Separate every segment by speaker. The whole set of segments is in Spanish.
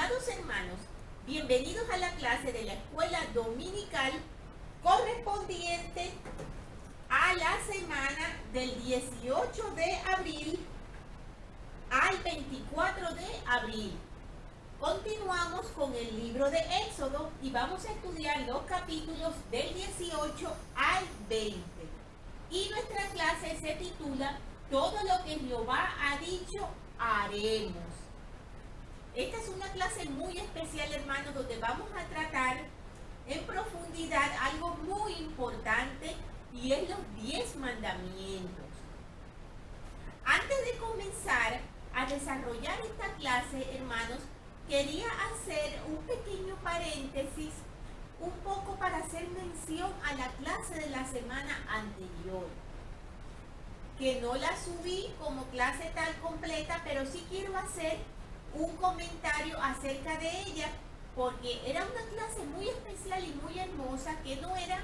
Speaker 1: Estimados hermanos, bienvenidos a la clase de la escuela dominical correspondiente a la semana del 18 de abril al 24 de abril. Continuamos con el libro de Éxodo y vamos a estudiar los capítulos del 18 al 20. Y nuestra clase se titula Todo lo que Jehová ha dicho, haremos. Esta es una clase muy especial, hermanos, donde vamos a tratar en profundidad algo muy importante y es los 10 mandamientos. Antes de comenzar a desarrollar esta clase, hermanos, quería hacer un pequeño paréntesis, un poco para hacer mención a la clase de la semana anterior, que no la subí como clase tal completa, pero sí quiero hacer un comentario acerca de ella, porque era una clase muy especial y muy hermosa que no era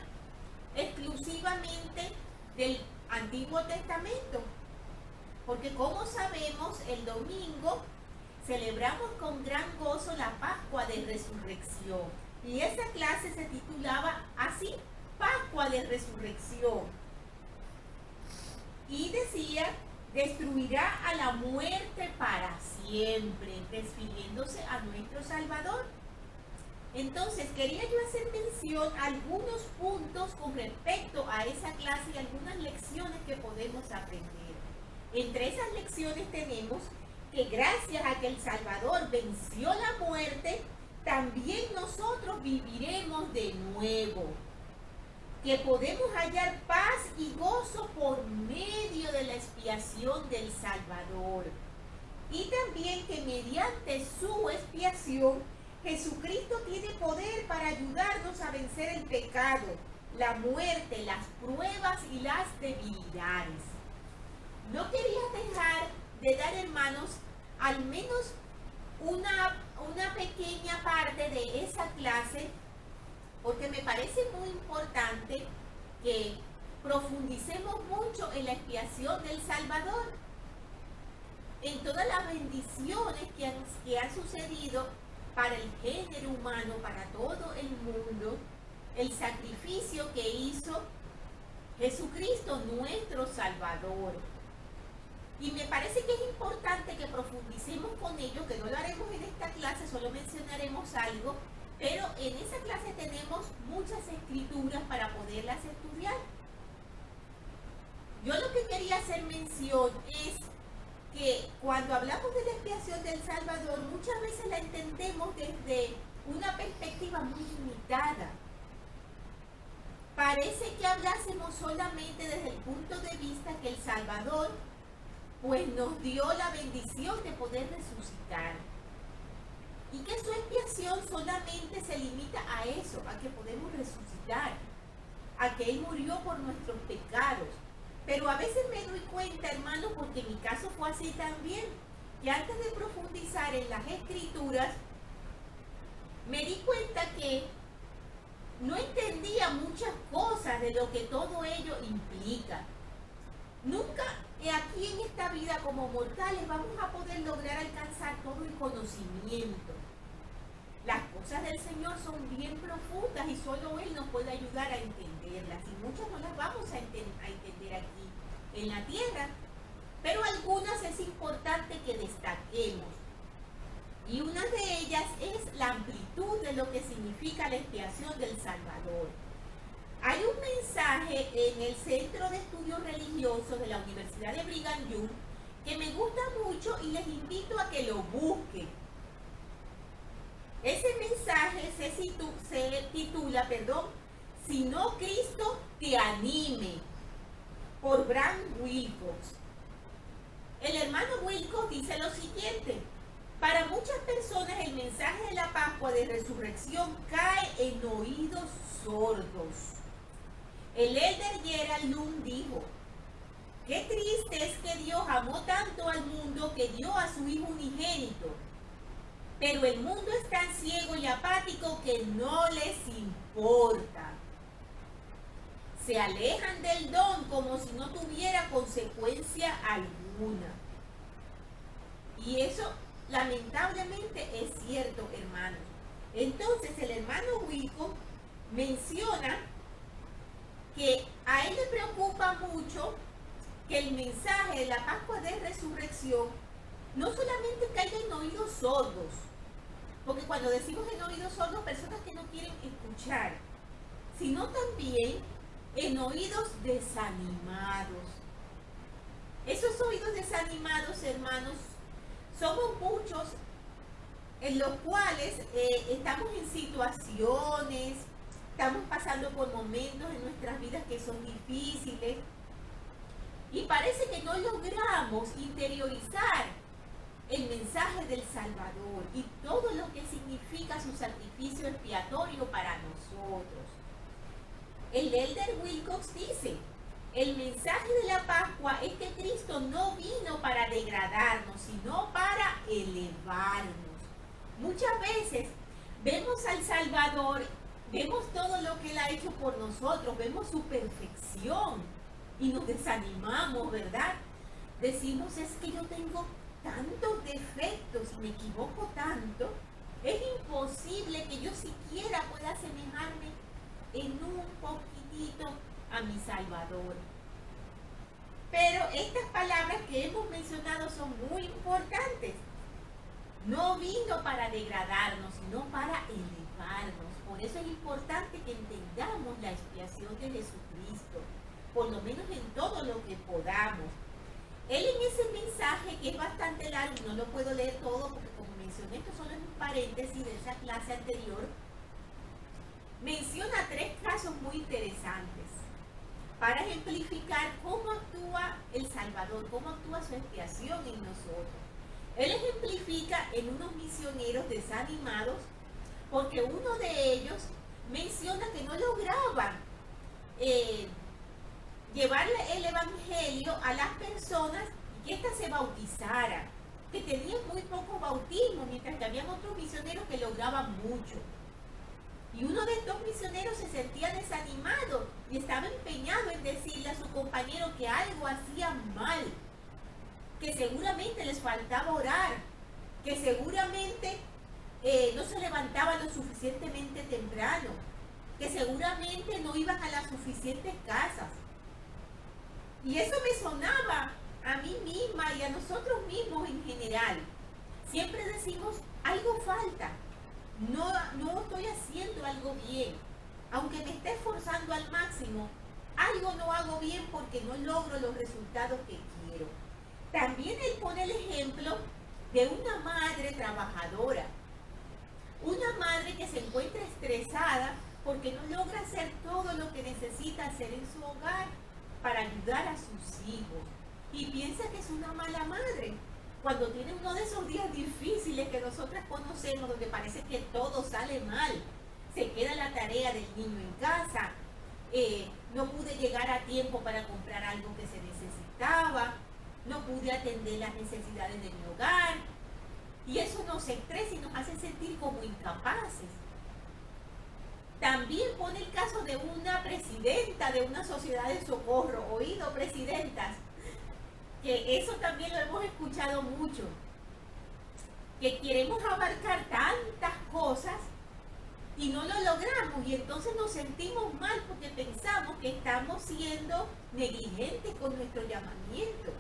Speaker 1: exclusivamente del Antiguo Testamento, porque como sabemos, el domingo celebramos con gran gozo la Pascua de Resurrección, y esa clase se titulaba así, Pascua de Resurrección, y decía: destruirá a la muerte para siempre, refiriéndose a nuestro Salvador. Entonces, quería yo hacer mención a algunos puntos con respecto a esa clase y algunas lecciones que podemos aprender. Entre esas lecciones tenemos que gracias a que el Salvador venció la muerte, también nosotros viviremos de nuevo. Que podemos hallar paz y gozo por medio de la expiación del Salvador. Y también que mediante su expiación, Jesucristo tiene poder para ayudarnos a vencer el pecado, la muerte, las pruebas y las debilidades. No quería dejar de dar, hermanos, al menos una pequeña parte de esa clase, porque me parece muy importante que profundicemos mucho en la expiación del Salvador, en todas las bendiciones que han sucedido para el género humano, para todo el mundo, el sacrificio que hizo Jesucristo, nuestro Salvador. Y me parece que es importante que profundicemos con ello, que no lo haremos en esta clase, solo mencionaremos algo, pero en esa clase tenemos muchas escrituras para poderlas estudiar. Yo lo que quería hacer mención es que cuando hablamos de la expiación del Salvador, muchas veces la entendemos desde una perspectiva muy limitada. Parece que hablásemos solamente desde el punto de vista que el Salvador pues nos dio la bendición de poder resucitar. Y que su expiación solamente se limita a eso, a que podemos resucitar, a que Él murió por nuestros pecados. Pero a veces me doy cuenta, hermanos, porque en mi caso fue así también, que antes de profundizar en las Escrituras, me di cuenta que no entendía muchas cosas de lo que todo ello implica. Nunca aquí en esta vida como mortales vamos a poder lograr alcanzar todo el conocimiento. Las cosas del Señor son bien profundas y solo Él nos puede ayudar a entenderlas. Y muchas no las vamos a entender aquí en la tierra, pero algunas es importante que destaquemos. Y una de ellas es la amplitud de lo que significa la expiación del Salvador. Hay un mensaje en el Centro de Estudios Religiosos de la Universidad de Brigham Young que me gusta mucho y les invito a que lo busquen. Ese mensaje se titula, Si no Cristo te anime, por Bram Wilcox. El hermano Wilcox dice lo siguiente: para muchas personas el mensaje de la Pascua de Resurrección cae en oídos sordos. El elder Gerald Lund dijo: qué triste es que Dios amó tanto al mundo que dio a su Hijo unigénito, pero el mundo es tan ciego y apático que no les importa. Se alejan del don como si no tuviera consecuencia alguna. Y eso lamentablemente es cierto, hermanos. Entonces el hermano Wilco menciona que a él le preocupa mucho que el mensaje de la Pascua de Resurrección no solamente caiga en oídos sordos, porque cuando decimos en oídos sordos, personas que no quieren escuchar, sino también en oídos desanimados. Esos oídos desanimados, hermanos, somos muchos en los cuales estamos en situaciones, estamos pasando por momentos en nuestras vidas que son difíciles y parece que no logramos interiorizar el mensaje del Salvador y todo lo que significa su sacrificio expiatorio para nosotros. El elder Wilcox dice, el mensaje de la Pascua es que Cristo no vino para degradarnos, sino para elevarnos. Muchas veces vemos al Salvador, vemos todo lo que Él ha hecho por nosotros, vemos su perfección y nos desanimamos, ¿verdad? Decimos, es que yo tengo tantos defectos y me equivoco tanto, es imposible que yo siquiera pueda asemejarme en un poquitito a mi Salvador. Pero estas palabras que hemos mencionado son muy importantes. No vino para degradarnos, sino para elevarnos. Por eso es importante que entendamos la expiación de Jesucristo, por lo menos en todo lo que podamos. Él en ese mensaje, que es bastante largo, no lo puedo leer todo porque como mencioné, esto solo es un paréntesis de esa clase anterior, menciona 3 casos muy interesantes para ejemplificar cómo actúa el Salvador, cómo actúa su expiación en nosotros. Él ejemplifica en unos misioneros desanimados porque uno de ellos menciona que no lograban llevar el evangelio a las personas y que éstas se bautizaran, que tenían muy poco bautismo, mientras que habían otros misioneros que lograban mucho. Y uno de estos misioneros se sentía desanimado y estaba empeñado en decirle a su compañero que algo hacían mal, que seguramente les faltaba orar, que seguramente no se levantaban lo suficientemente temprano, que seguramente no iban a las suficientes casas. Y eso me sonaba a mí misma y a nosotros mismos en general. Siempre decimos, algo falta, no estoy haciendo algo bien. Aunque me esté esforzando al máximo, algo no hago bien porque no logro los resultados que quiero. También él pone el ejemplo de una madre trabajadora. Una madre que se encuentra estresada porque no logra hacer todo lo que necesita hacer en su hogar para ayudar a sus hijos. Y piensa que es una mala madre. Cuando tiene uno de esos días difíciles que nosotras conocemos, donde parece que todo sale mal, se queda la tarea del niño en casa, no pude llegar a tiempo para comprar algo que se necesitaba, no pude atender las necesidades de mi hogar, y eso nos estresa y nos hace sentir como incapaces. También pone el caso de una presidenta de una sociedad de socorro, oído presidentas, que eso también lo hemos escuchado mucho, que queremos abarcar tantas cosas y no lo logramos, y entonces nos sentimos mal porque pensamos que estamos siendo negligentes con nuestro llamamiento,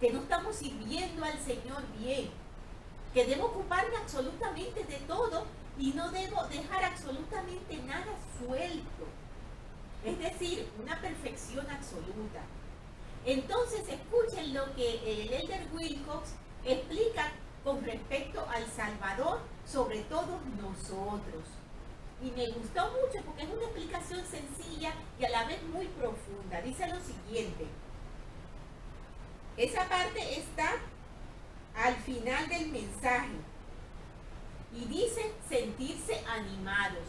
Speaker 1: que no estamos sirviendo al Señor bien, que debo ocuparme absolutamente de todo y no debo dejar absolutamente nada suelto. Es decir, una perfección absoluta. Entonces, escuchen lo que el elder Wilcox explica con respecto al Salvador sobre todos nosotros. Y me gustó mucho porque es una explicación sencilla y a la vez muy profunda. Dice lo siguiente. Esa parte está al final del mensaje. Y dice sentirse animados.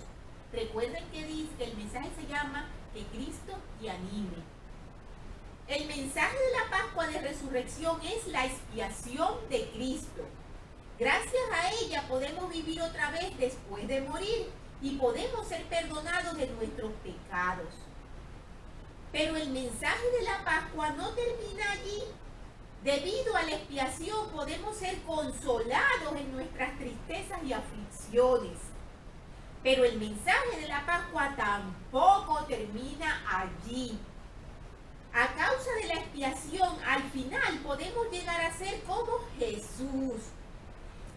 Speaker 1: Recuerden que dice que el mensaje se llama que Cristo te anime. El mensaje de la Pascua de Resurrección es la expiación de Cristo. Gracias a ella podemos vivir otra vez después de morir y podemos ser perdonados de nuestros pecados. Pero el mensaje de la Pascua no termina allí. Debido a la expiación podemos ser consolados en nuestras tristezas y aflicciones. Pero el mensaje de la Pascua tampoco termina allí. A causa de la expiación, al final podemos llegar a ser como Jesús.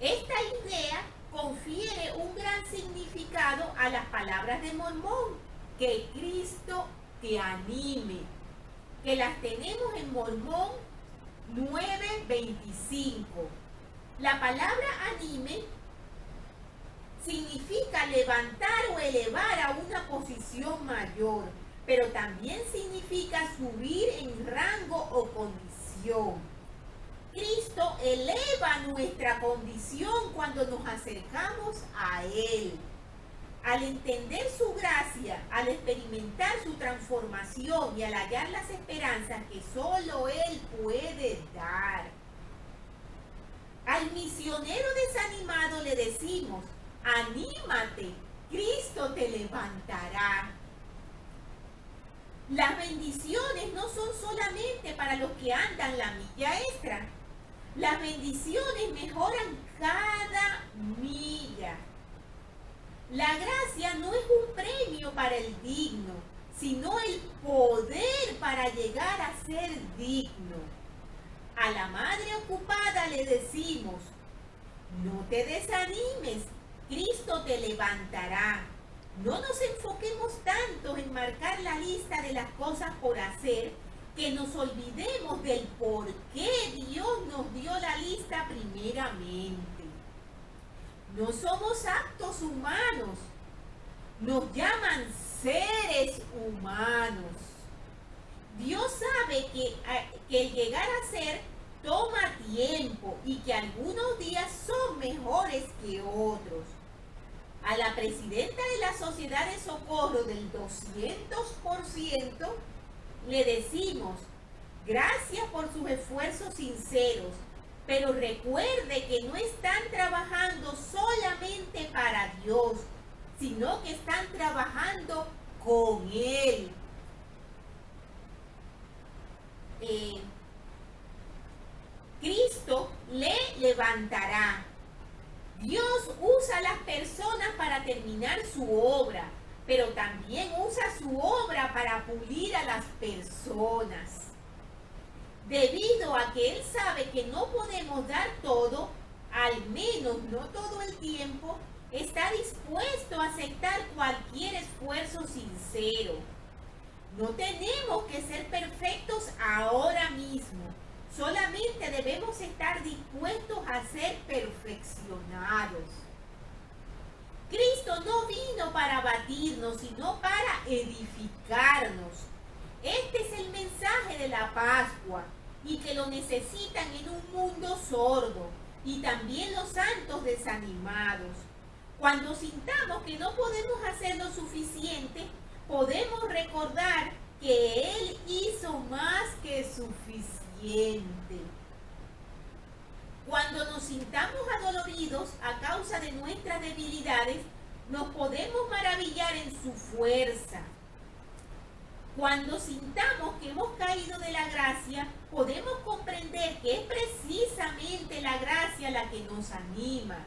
Speaker 1: Esta idea confiere un gran significado a las palabras de Mormón, que Cristo te anime, que las tenemos en Mormón 9:25. La palabra anime significa levantar o elevar a una posición mayor, pero también significa subir en rango o condición. Cristo eleva nuestra condición cuando nos acercamos a Él. Al entender su gracia, al experimentar su transformación y al hallar las esperanzas que solo Él puede dar. Al misionero desanimado le decimos: anímate, Cristo te levantará. Las bendiciones no son solamente para los que andan la milla extra. Las bendiciones mejoran cada milla. La gracia no es un premio para el digno, sino el poder para llegar a ser digno. A la madre ocupada le decimos: no te desanimes, Cristo te levantará. No nos enfoquemos tanto en marcar la lista de las cosas por hacer que nos olvidemos del por qué Dios nos dio la lista primeramente. No somos actos humanos, nos llaman seres humanos. Dios sabe que el llegar a ser toma tiempo y que algunos días son mejores que otros. A la presidenta de la Sociedad de Socorro del 200% le decimos: gracias por sus esfuerzos sinceros, pero recuerde que no están trabajando solamente para Dios, sino que están trabajando con Él. Cristo le levantará. Dios usa a las personas para terminar su obra, pero también usa su obra para pulir a las personas. Debido a que Él sabe que no podemos dar todo, al menos no todo el tiempo, está dispuesto a aceptar cualquier esfuerzo sincero. No tenemos que ser perfectos ahora mismo. Solamente debemos estar dispuestos a ser perfeccionados. Cristo no vino para abatirnos, sino para edificarnos. Este es el mensaje de la Pascua y que lo necesitan en un mundo sordo y también los santos desanimados. Cuando sintamos que no podemos hacer lo suficiente, podemos recordar que Él hizo más que suficiente. Cuando nos sintamos adoloridos a causa de nuestras debilidades, nos podemos maravillar en su fuerza. Cuando sintamos que hemos caído de la gracia, podemos comprender que es precisamente la gracia la que nos anima.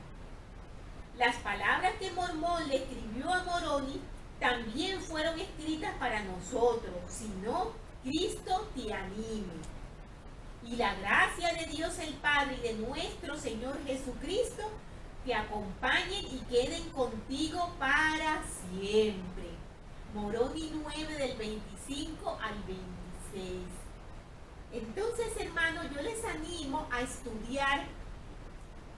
Speaker 1: Las palabras que Mormón le escribió a Moroni también fueron escritas para nosotros, si no, Cristo te anime. Y la gracia de Dios el Padre y de nuestro Señor Jesucristo te acompañen y queden contigo para siempre. Moroni 9 del 25 al 26. Entonces, hermanos, yo les animo a estudiar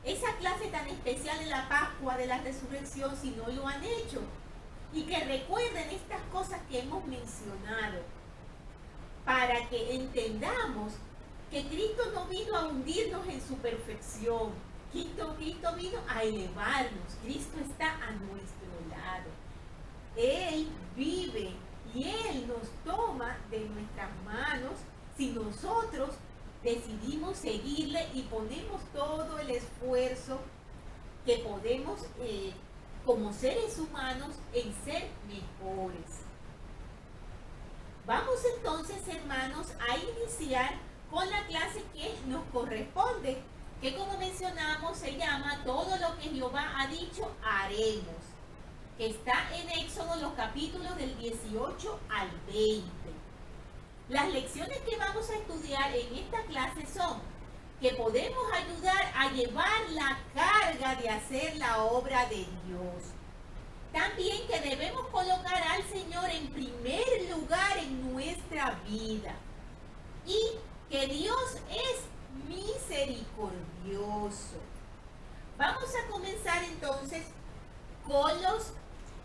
Speaker 1: esa clase tan especial de la Pascua de la Resurrección si no lo han hecho. Y que recuerden estas cosas que hemos mencionado para que entendamos que Cristo no vino a hundirnos en su perfección. Cristo vino a elevarnos. Cristo está a nuestro lado. Él vive y Él nos toma de nuestras manos si nosotros decidimos seguirle y ponemos todo el esfuerzo que podemos como seres humanos en ser mejores. Vamos entonces, hermanos, a iniciar con la clase que nos corresponde, que como mencionamos se llama Todo lo que Jehová ha dicho haremos, que está en Éxodo los capítulos del 18 al 20. Las lecciones que vamos a estudiar en esta clase son que podemos ayudar a llevar la carga de hacer la obra de Dios. También que debemos colocar al Señor en primer lugar en nuestra vida. Y que Dios es misericordioso. Vamos a comenzar entonces con los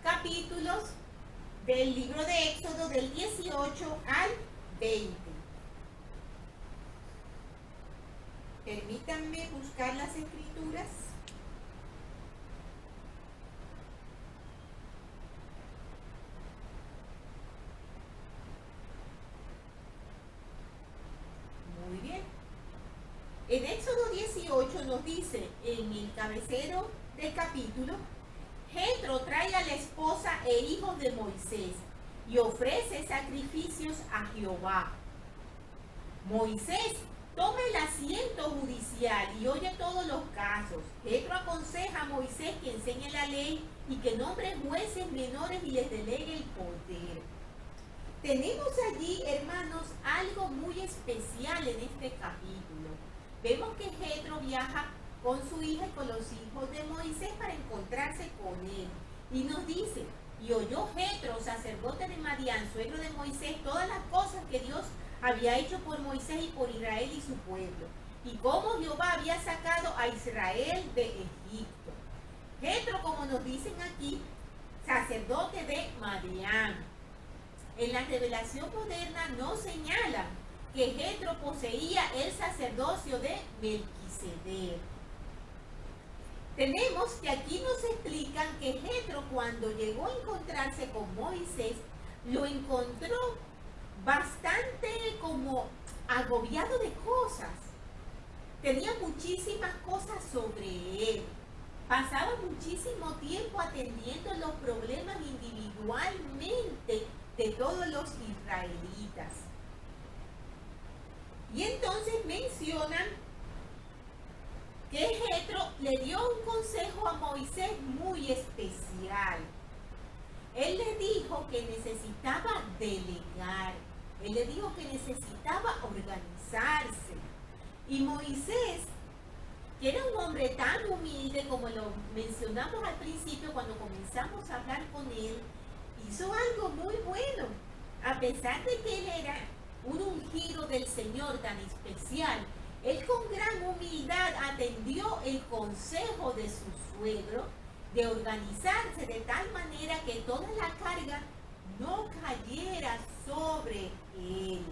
Speaker 1: capítulos del libro de Éxodo del 18 al 20. Permítanme buscar las escrituras. Muy bien. En Éxodo 18 nos dice en el cabecero del capítulo: Jetro trae a la esposa e hijos de Moisés y ofrece sacrificios a Jehová. Moisés toma el asiento judicial y oye todos los casos. Jetro aconseja a Moisés que enseñe la ley y que nombre jueces menores y les delegue el poder. Tenemos allí, hermanos, algo muy especial en este capítulo. Vemos que Jetro viaja con su hija y con los hijos de Moisés para encontrarse con él. Y nos dice: y oyó Jetro, sacerdote de Madián, suegro de Moisés, todas las cosas que Dios había hecho por Moisés y por Israel y su pueblo, y cómo Jehová había sacado a Israel de Egipto. Jetro, como nos dicen aquí, sacerdote de Madián. En la revelación moderna nos señala que Jetro poseía el sacerdocio de Melquisedec. Tenemos que aquí nos explican que Jetro, cuando llegó a encontrarse con Moisés, lo encontró bastante como agobiado de cosas. Tenía muchísimas cosas sobre él. Pasaba muchísimo tiempo atendiendo los problemas individualmente de todos los israelitas. Y entonces mencionan que Jetro le dio un consejo a Moisés muy especial. Él le dijo que necesitaba delegar. Él le dijo que necesitaba organizarse. Y Moisés, que era un hombre tan humilde como lo mencionamos al principio cuando comenzamos a hablar con él, hizo algo muy bueno. A pesar de que él era un ungido del Señor tan especial, él con gran humildad atendió el consejo de su suegro de organizarse de tal manera que toda la carga no cayera sobre él.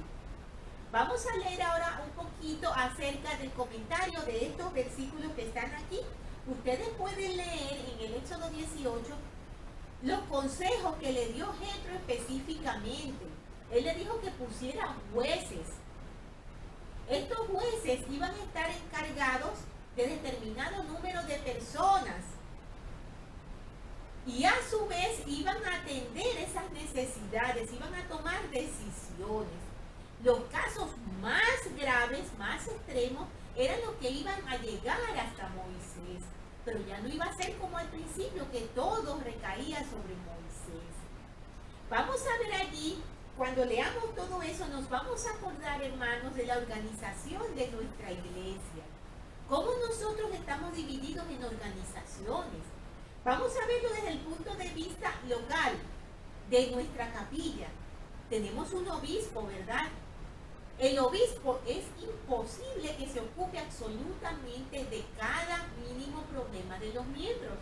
Speaker 1: Vamos a leer ahora un poquito acerca del comentario de estos versículos que están aquí. Ustedes pueden leer en el Éxodo 18 los consejos que le dio Jetro específicamente. Él le dijo que pusiera jueces. Estos jueces iban a estar encargados de determinado número de personas y a su vez iban a atender esas necesidades, iban a tomar decisiones. Los casos más graves, más extremos, eran los que iban a llegar hasta Moisés. Pero ya no iba a ser como al principio, que todo recaía sobre Moisés. Vamos a ver allí, cuando leamos todo eso, nos vamos a acordar, hermanos, de la organización de nuestra iglesia. Cómo nosotros estamos divididos en organizaciones. Vamos a verlo desde el punto de vista local, de nuestra capilla. Tenemos un obispo, ¿verdad? El obispo es imposible que se ocupe absolutamente de cada mínimo problema de los miembros.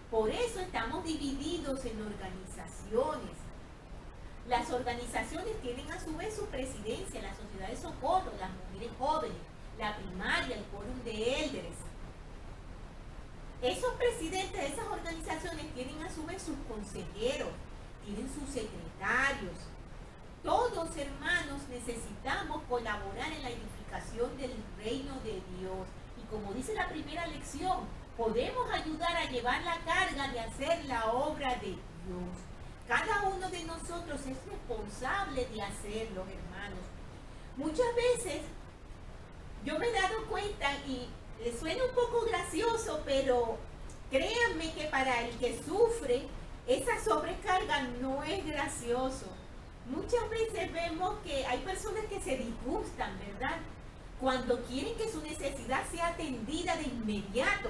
Speaker 1: Por eso estamos divididos en organizaciones. Las organizaciones tienen a su vez su presidencia, la sociedad de socorro, las mujeres jóvenes, la primaria, el quórum de élderes. Esos presidentes de esas organizaciones tienen a su vez sus consejeros, tienen sus secretarios. Todos, hermanos, necesitamos colaborar en la edificación del reino de Dios. Y como dice la primera lección, podemos ayudar a llevar la carga de hacer la obra de Dios. Cada uno de nosotros es responsable de hacerlo, hermanos. Muchas veces yo me he dado cuenta y suena un poco gracioso, pero créanme que para el que sufre, esa sobrecarga no es gracioso. Muchas veces vemos que hay personas que se disgustan, ¿verdad? Cuando quieren que su necesidad sea atendida de inmediato.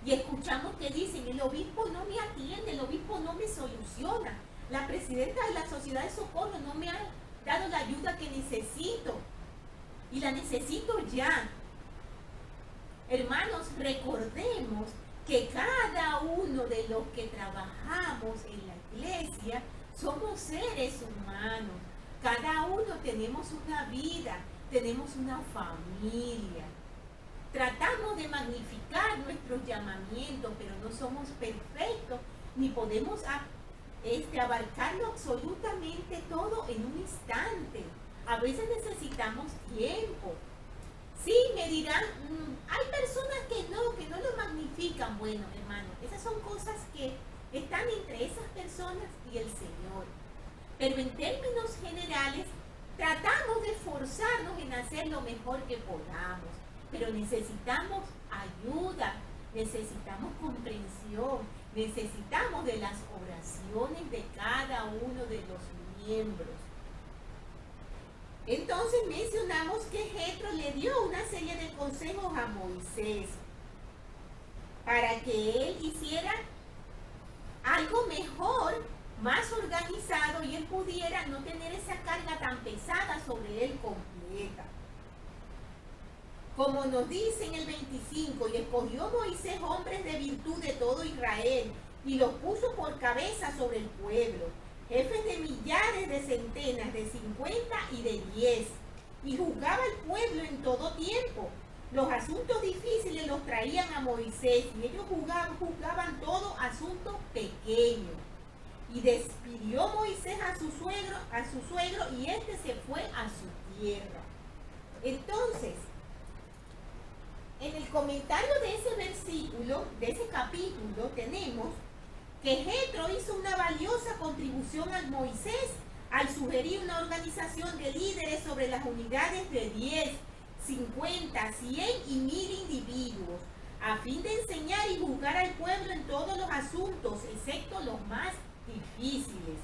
Speaker 1: Y escuchamos que dicen, el obispo no me atiende, el obispo no me soluciona. La presidenta de la Sociedad de Socorro no me ha dado la ayuda que necesito. Y la necesito ya. Hermanos, recordemos que cada uno de los que trabajamos en la iglesia somos seres humanos. Cada uno tenemos una vida, tenemos una familia. Tratamos de magnificar nuestros llamamientos, pero no somos perfectos, ni podemos abarcarlo absolutamente todo en un instante. A veces necesitamos tiempo. Sí, me dirán, hay personas que no lo magnifican. Bueno, hermano, esas son cosas que están entre esas personas y el Señor. Pero en términos generales, tratamos de esforzarnos en hacer lo mejor que podamos. Pero necesitamos ayuda, necesitamos comprensión, necesitamos de las oraciones de cada uno de los miembros. Entonces mencionamos que Jetro le dio una serie de consejos a Moisés para que él hiciera algo mejor, más organizado, y él pudiera no tener esa carga tan pesada sobre él completa. Como nos dice en el 25, y escogió Moisés hombres de virtud de todo Israel, y los puso por cabeza sobre el pueblo, jefes de millares, de centenas, de 50 y de 10, y juzgaba al pueblo en todo tiempo. Los asuntos difíciles los traían a Moisés, y ellos juzgaban todo asunto pequeño. Y despidió Moisés a su suegro, y éste se fue a su tierra. Entonces, en el comentario de ese versículo, de ese capítulo, tenemos que Jetro hizo una valiosa contribución a Moisés al sugerir una organización de líderes sobre las unidades de 10, 50, 100 y 1000 individuos, a fin de enseñar y juzgar al pueblo en todos los asuntos, excepto los más difíciles.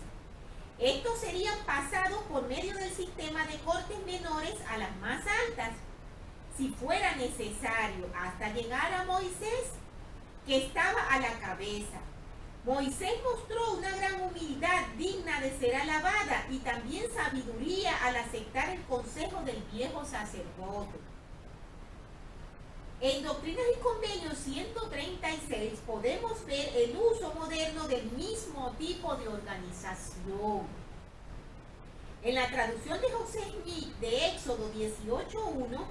Speaker 1: Estos serían pasados por medio del sistema de cortes menores a las más altas, si fuera necesario, hasta llegar a Moisés, que estaba a la cabeza. Moisés mostró una gran humildad digna de ser alabada y también sabiduría al aceptar el consejo del viejo sacerdote. En Doctrinas y Convenios 136 podemos ver el uso moderno del mismo tipo de organización. En la traducción de José Smith de Éxodo 18:1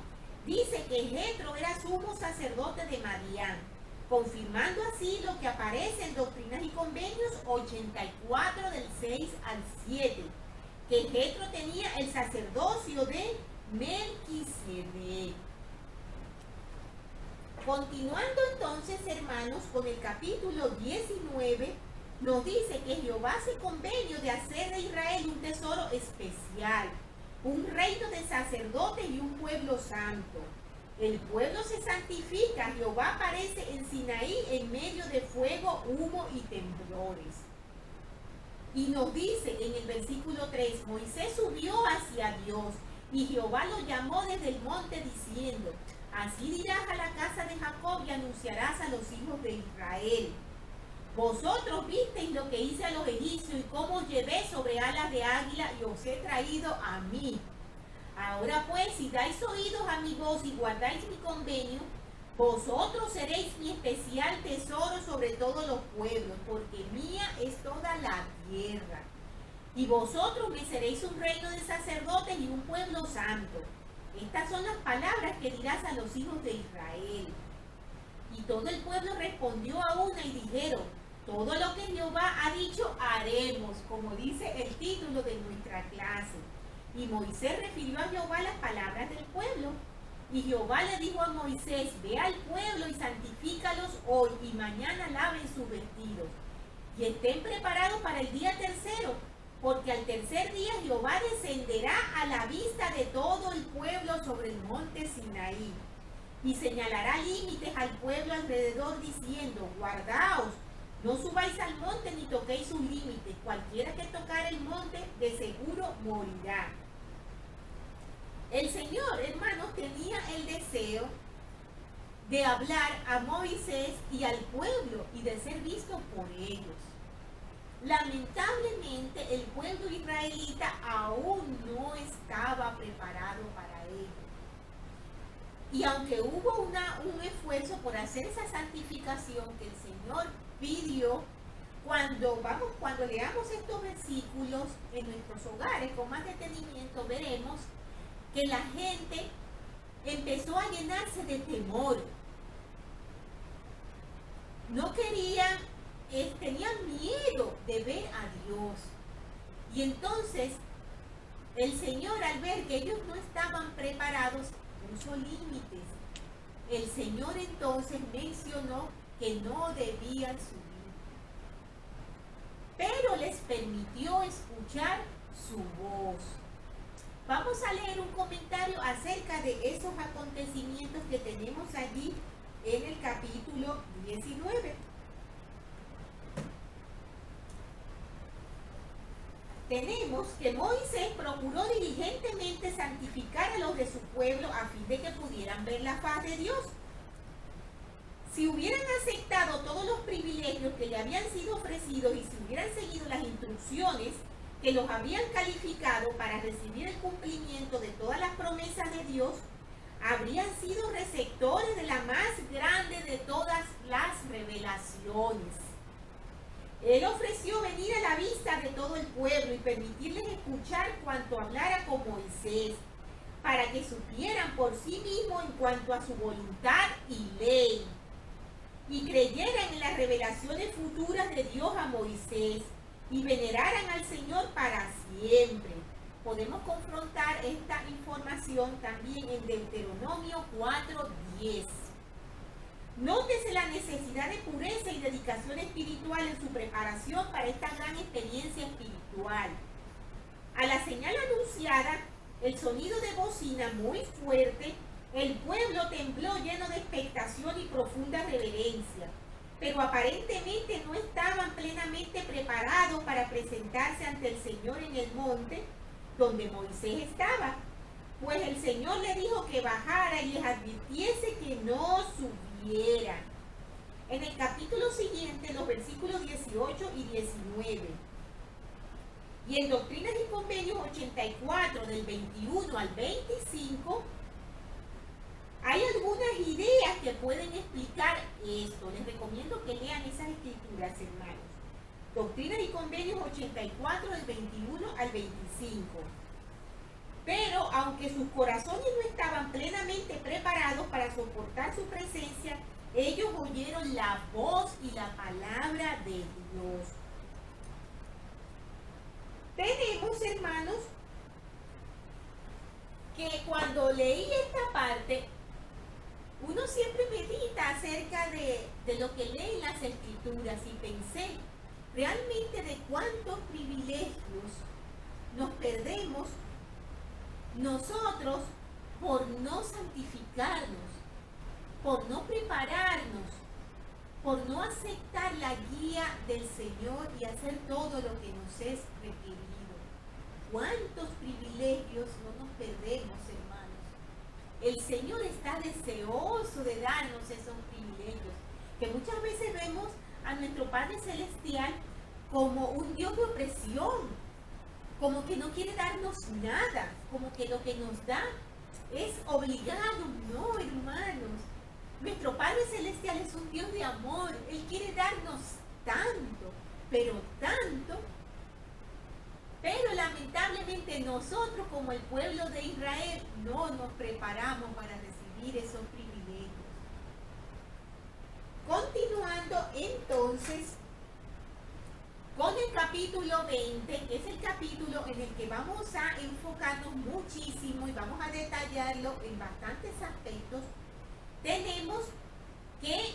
Speaker 1: dice que Jetro era sumo sacerdote de Madián, confirmando así lo que aparece en Doctrinas y Convenios 84 del 6 al 7, que Jetro tenía el sacerdocio de Melquisedec. Continuando entonces, hermanos, con el capítulo 19, nos dice que Jehová hace convenio de hacer de Israel un tesoro especial, un reino de sacerdotes y un pueblo santo. El pueblo se santifica, Jehová aparece en Sinaí en medio de fuego, humo y temblores. Y nos dice en el versículo 3, Moisés subió hacia Dios y Jehová lo llamó desde el monte diciendo, así dirás a la casa de Jacob y anunciarás a los hijos de Israel. Vosotros visteis lo que hice a los egipcios y cómo llevé sobre alas de águila y os he traído a mí. Ahora pues, si dais oídos a mi voz y guardáis mi convenio, vosotros seréis mi especial tesoro sobre todos los pueblos, porque mía es toda la tierra. Y vosotros me seréis un reino de sacerdotes y un pueblo santo. Estas son las palabras que dirás a los hijos de Israel. Y todo el pueblo respondió a una y dijeron, todo lo que Jehová ha dicho haremos, como dice el título de nuestra clase. Y Moisés refirió a Jehová las palabras del pueblo. Y Jehová le dijo a Moisés, ve al pueblo y santifícalos hoy, y mañana laven sus vestidos. Y estén preparados para el día tercero, porque al tercer día Jehová descenderá a la vista de todo el pueblo sobre el monte Sinaí, y señalará límites al pueblo alrededor, diciendo: guardaos, no subáis al monte ni toquéis sus límites, cualquiera que tocar el monte de seguro morirá. El Señor, hermanos, tenía el deseo de hablar a Moisés y al pueblo y de ser visto por ellos. Lamentablemente, el pueblo israelita aún no estaba preparado para ello. Y aunque hubo un esfuerzo por hacer esa santificación que el Señor pidió, cuando leamos estos versículos en nuestros hogares con más detenimiento, veremos que la gente empezó a llenarse de temor. No querían, tenían miedo de ver a Dios. Y entonces el Señor, al ver que ellos no estaban preparados, puso límites. El Señor entonces mencionó que no debían subir, pero les permitió escuchar su voz. Vamos a leer un comentario acerca de esos acontecimientos que tenemos allí en el capítulo 19. Tenemos que Moisés procuró diligentemente santificar a los de su pueblo a fin de que pudieran ver la faz de Dios. Si hubieran aceptado todos los privilegios que le habían sido ofrecidos y si hubieran seguido las instrucciones que los habían calificado para recibir el cumplimiento de todas las promesas de Dios, habrían sido receptores de la más grande de todas las revelaciones. Él ofreció venir a la vista de todo el pueblo y permitirles escuchar cuanto hablara con Moisés, para que supieran por sí mismos en cuanto a su voluntad y ley, y creyeran en las revelaciones futuras de Dios a Moisés, y veneraran al Señor para siempre. Podemos confrontar esta información también en Deuteronomio 4:10. Nótese la necesidad de pureza y dedicación espiritual en su preparación para esta gran experiencia espiritual. A la señal anunciada, el sonido de bocina muy fuerte, el pueblo tembló lleno de expectación y profunda reverencia, pero aparentemente no estaban plenamente preparados para presentarse ante el Señor en el monte donde Moisés estaba, pues el Señor le dijo que bajara y les advirtiese que no subieran. En el capítulo siguiente, los versículos 18 y 19, y en Doctrinas y Convenios 84, del 21 al 25, hay algunas ideas que pueden explicar esto. Les recomiendo que lean esas escrituras, hermanos. Doctrinas y Convenios 84, del 21 al 25. Pero aunque sus corazones no estaban plenamente preparados para soportar su presencia, ellos oyeron la voz y la palabra de Dios. Tenemos, hermanos, que cuando leí esta parte, uno siempre medita acerca de lo que lee en las escrituras y pensé realmente de cuántos privilegios nos perdemos nosotros por no santificarnos, por no prepararnos, por no aceptar la guía del Señor y hacer todo lo que nos es requerido. ¿Cuántos privilegios no nos perdemos, hermanos? El Señor está deseoso de darnos esos privilegios, que muchas veces vemos a nuestro Padre Celestial como un Dios de opresión, como que no quiere darnos nada, como que lo que nos da es obligado. No, hermanos, nuestro Padre Celestial es un Dios de amor. Él quiere darnos tanto, pero lamentablemente nosotros como el pueblo de Israel no nos preparamos para recibir esos privilegios. Continuando entonces con el capítulo 20, que es el capítulo en el que vamos a enfocarnos muchísimo y vamos a detallarlo en bastantes aspectos, tenemos que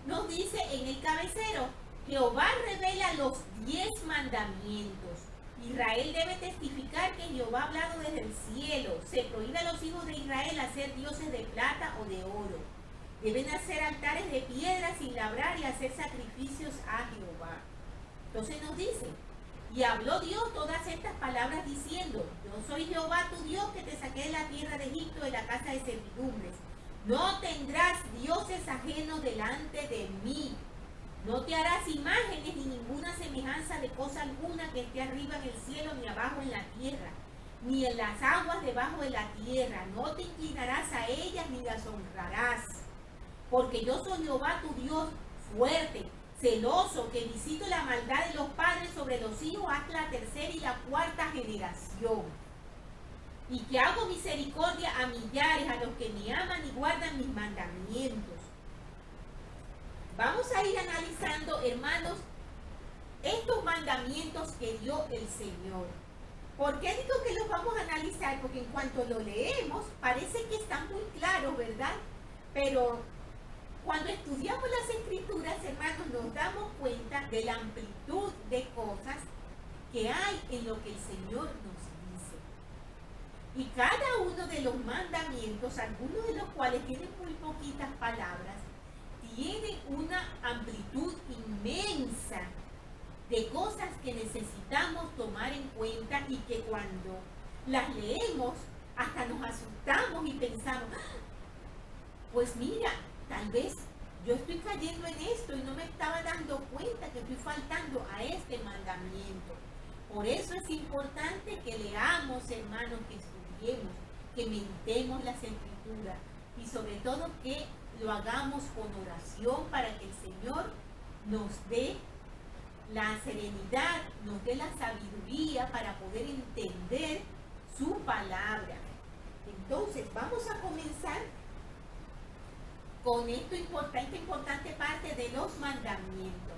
Speaker 1: nos dice en el cabecero: Jehová revela los 10 mandamientos. Israel debe testificar que Jehová ha hablado desde el cielo. Se prohíbe a los hijos de Israel hacer dioses de plata o de oro. Deben hacer altares de piedra sin labrar y hacer sacrificios a Jehová. Entonces nos dice, y habló Dios todas estas palabras diciendo, yo soy Jehová tu Dios que te saqué de la tierra de Egipto, de la casa de servidumbres. No tendrás dioses ajenos delante de mí. No te harás imágenes ni ninguna semejanza de cosa alguna que esté arriba en el cielo, ni abajo en la tierra, ni en las aguas debajo de la tierra. No te inclinarás a ellas ni las honrarás. Porque yo soy Jehová tu Dios, fuerte, celoso, que visito la maldad de los padres sobre los hijos hasta la tercera y la cuarta generación. Y que hago misericordia a millares, a los que me aman y guardan mis mandamientos. Vamos a ir analizando, hermanos, estos mandamientos que dio el Señor. ¿Por qué digo que los vamos a analizar? Porque en cuanto lo leemos, parece que están muy claros, ¿verdad? Pero cuando estudiamos las Escrituras, hermanos, nos damos cuenta de la amplitud de cosas que hay en lo que el Señor nos dice. Y cada uno de los mandamientos, algunos de los cuales tienen muy poquitas palabras, tiene una amplitud inmensa de cosas que necesitamos tomar en cuenta y que cuando las leemos hasta nos asustamos y pensamos, pues mira, tal vez yo estoy cayendo en esto y no me estaba dando cuenta que estoy faltando a este mandamiento. Por eso es importante que leamos, hermanos, que estudiemos, que meditemos las Escrituras y sobre todo que lo hagamos con oración para que el Señor nos dé la serenidad, nos dé la sabiduría para poder entender su palabra. Entonces, vamos a comenzar con esta importante parte de los mandamientos.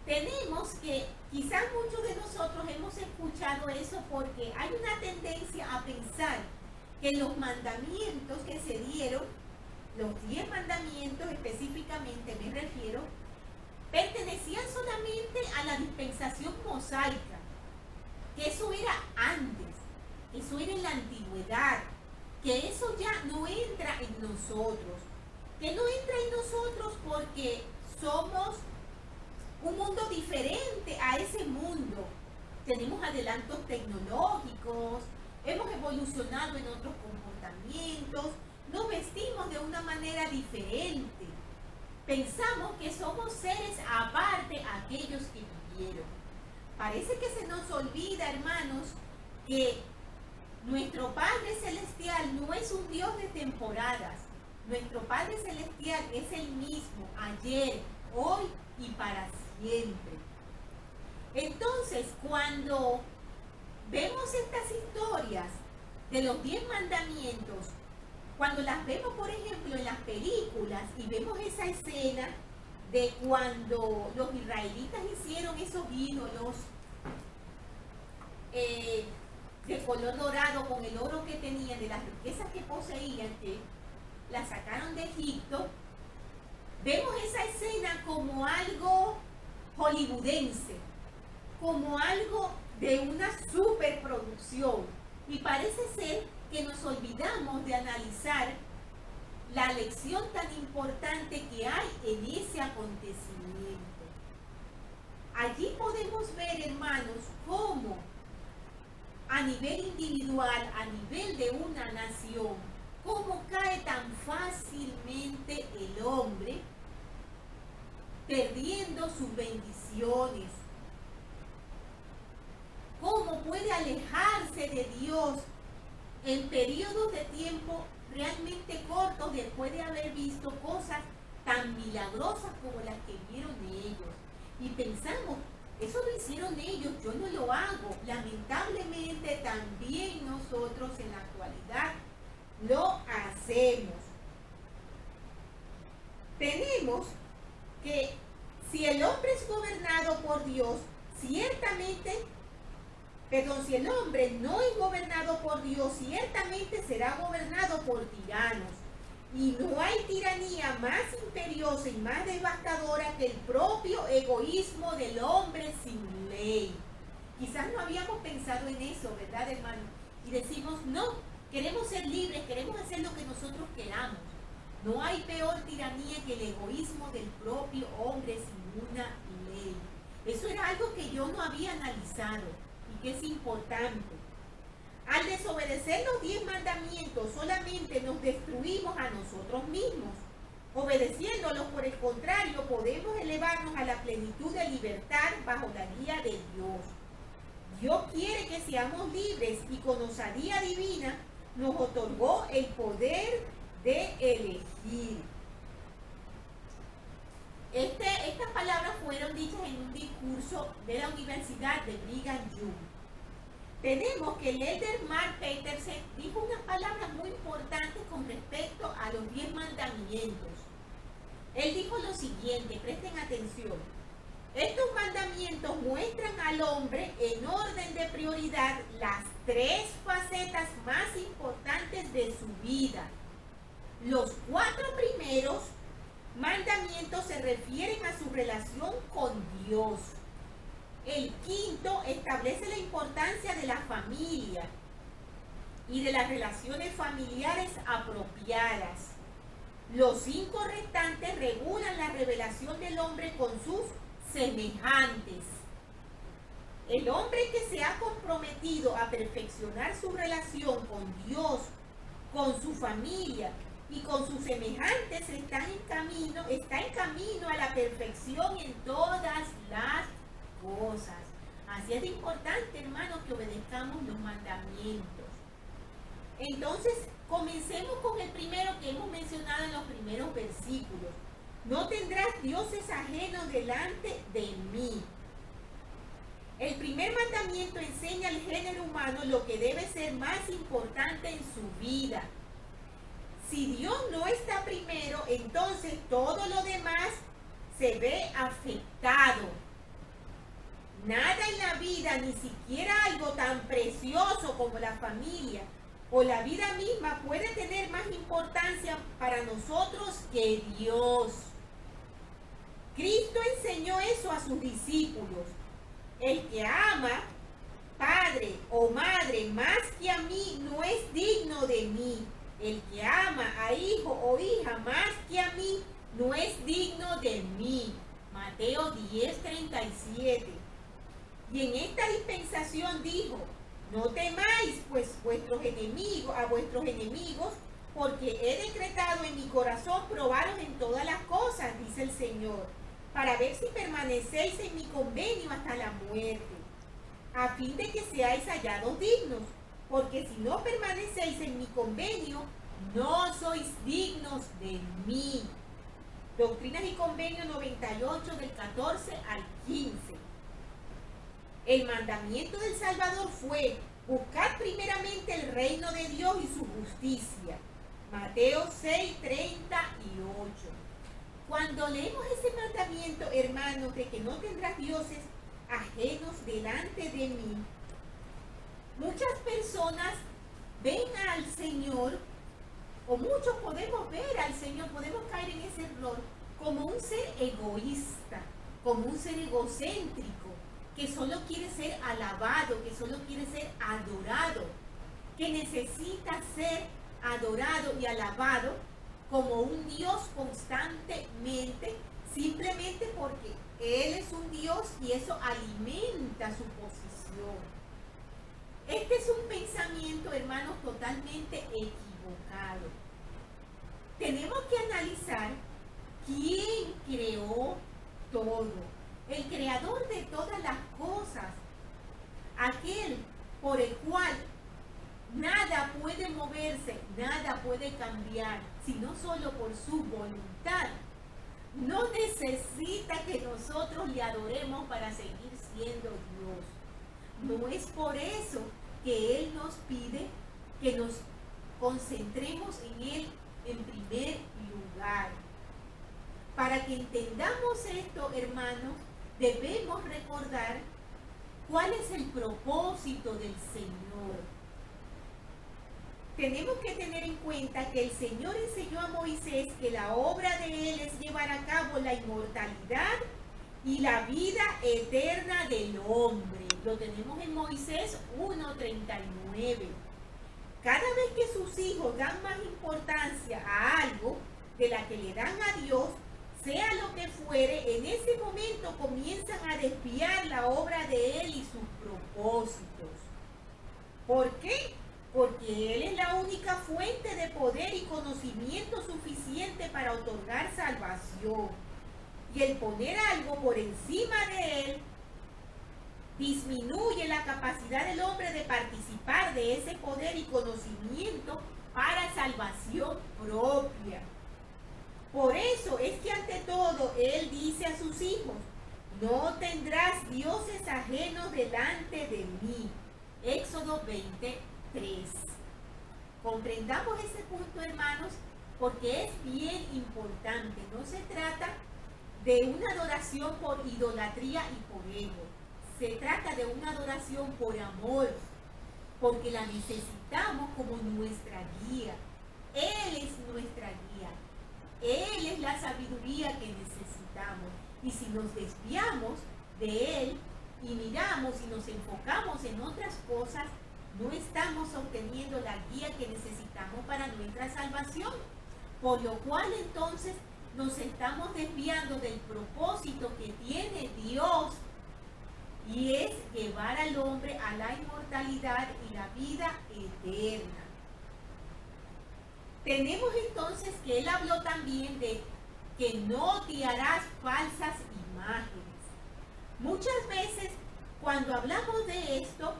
Speaker 1: Tenemos que, quizás muchos de nosotros hemos escuchado eso porque hay una tendencia a pensar que los mandamientos que se dieron, los 10 mandamientos específicamente me refiero, pertenecían solamente a la dispensación mosaica, que eso era antes, eso era en la antigüedad, que eso ya no entra en nosotros, que no entra en nosotros porque somos un mundo diferente a ese mundo. Tenemos adelantos tecnológicos, hemos evolucionado en otros comportamientos, nos vestimos de una manera diferente. Pensamos que somos seres aparte a aquellos que vivieron. Parece que se nos olvida, hermanos, que nuestro Padre Celestial no es un Dios de temporadas. Nuestro Padre Celestial es el mismo, ayer, hoy y para siempre. Entonces, cuando vemos estas historias de los 10 mandamientos, cuando las vemos, por ejemplo, en las películas y vemos esa escena de cuando los israelitas hicieron esos ídolos de color dorado con el oro que tenían, de las riquezas que poseían, que la sacaron de Egipto, vemos esa escena como algo hollywoodense, como algo de una superproducción, y parece ser que nos olvidamos de analizar la lección tan importante que hay en ese acontecimiento. Allí podemos ver, hermanos, cómo a nivel individual, a nivel de una nación, cómo cae tan fácilmente el hombre perdiendo sus bendiciones, cómo puede alejarse de Dios en periodos de tiempo realmente cortos después de haber visto cosas tan milagrosas como las que vieron ellos. Y pensamos, eso lo hicieron ellos, yo no lo hago. Lamentablemente también nosotros en la actualidad lo hacemos. Tenemos que si el hombre es gobernado por Dios, ciertamente, si el hombre no es gobernado por Dios, ciertamente será gobernado por tiranos. Y no hay tiranía más imperiosa y más devastadora que el propio egoísmo del hombre sin ley. Quizás no habíamos pensado en eso, ¿verdad, hermano? Y decimos, no, queremos ser libres, queremos hacer lo que nosotros queramos. No hay peor tiranía que el egoísmo del propio hombre sin una ley. Eso era algo que yo no había analizado y que es importante. Al desobedecer los 10 mandamientos solamente nos destruimos a nosotros mismos. Obedeciéndolos, por el contrario, podemos elevarnos a la plenitud de libertad bajo la guía de Dios. Dios quiere que seamos libres y con osadía divina nos otorgó el poder de elegir. Estas palabras fueron dichas en un discurso de la Universidad de Brigham Young. Tenemos que el elder Mark Petersen dijo unas palabras muy importantes con respecto a los 10 mandamientos. Él dijo lo siguiente, presten atención. Estos mandamientos muestran al hombre en orden de prioridad las 3 facetas más importantes de su vida. Los 4 primeros mandamientos se refieren a su relación con Dios. El quinto establece la importancia de la familia y de las relaciones familiares apropiadas. Los 5 restantes regulan la revelación del hombre con sus semejantes. El hombre que se ha comprometido a perfeccionar su relación con Dios, con su familia y con sus semejantes está en camino a la perfección en todas las cosas. Así es de importante, hermanos, que obedezcamos los mandamientos. Entonces, comencemos con el primero que hemos mencionado en los primeros versículos. No tendrás dioses ajenos delante de mí. El primer mandamiento enseña al género humano lo que debe ser más importante en su vida. Si Dios no está primero, entonces todo lo demás se ve afectado. Nada en la vida, ni siquiera algo tan precioso como la familia o la vida misma, puede tener más importancia para nosotros que Dios. Cristo enseñó eso a sus discípulos. El que ama padre o madre más que a mí no es digno de mí. El que ama a hijo o hija más que a mí no es digno de mí. Mateo 10:37. Y en esta dispensación dijo, no temáis pues a vuestros enemigos, porque he decretado en mi corazón probaros en todas las cosas, dice el Señor, para ver si permanecéis en mi convenio hasta la muerte, a fin de que seáis hallados dignos, porque si no permanecéis en mi convenio, no sois dignos de mí. Doctrinas y Convenios 98 del 14 al 15. El mandamiento del Salvador fue: buscad primeramente el reino de Dios y su justicia. Mateo 6:38. Cuando leemos ese mandamiento, hermanos, de que no tendrás dioses ajenos delante de mí, muchas personas ven al Señor, o muchos podemos ver al Señor, podemos caer en ese error, como un ser egoísta, como un ser egocéntrico, que solo quiere ser alabado, que solo quiere ser adorado, que necesita ser adorado y alabado como un Dios constantemente, simplemente porque Él es un Dios y eso alimenta su posición. Este es un pensamiento, hermanos, totalmente equivocado. Tenemos que analizar quién creó todo. El creador de todas las cosas, aquel por el cual nada puede moverse, nada puede cambiar, sino solo por su voluntad. No necesita que nosotros le adoremos para seguir siendo Dios. No es por eso que Él nos pide que nos concentremos en Él en primer lugar. Para que entendamos esto, hermanos, debemos recordar cuál es el propósito del Señor. Tenemos que tener en cuenta que el Señor enseñó a Moisés que la obra de Él es llevar a cabo la inmortalidad y la vida eterna del hombre. Lo tenemos en Moisés 1:39. Cada vez que sus hijos dan más importancia a algo de la que le dan a Dios, sea lo que fuere, en ese momento comienzan a desviar la obra de Él y sus propósitos. ¿Por qué? Porque Él es la única fuente de poder y conocimiento suficiente para otorgar salvación. Y el poner algo por encima de Él disminuye la capacidad del hombre de participar de ese poder y conocimiento para salvación propia. Por eso es que ante todo Él dice a sus hijos: no tendrás dioses ajenos delante de mí. Éxodo 20:3. Comprendamos ese punto, hermanos, porque es bien importante. No se trata de una adoración por idolatría y por ego. Se trata de una adoración por amor, porque la necesitamos como nuestra guía. Él es nuestra guía. Él es la sabiduría que necesitamos. Y si nos desviamos de Él y miramos y nos enfocamos en otras cosas, no estamos obteniendo la guía que necesitamos para nuestra salvación. Por lo cual entonces nos estamos desviando del propósito que tiene Dios, y es llevar al hombre a la inmortalidad y la vida eterna. Tenemos entonces que Él habló también de que no te harás falsas imágenes. Muchas veces cuando hablamos de esto,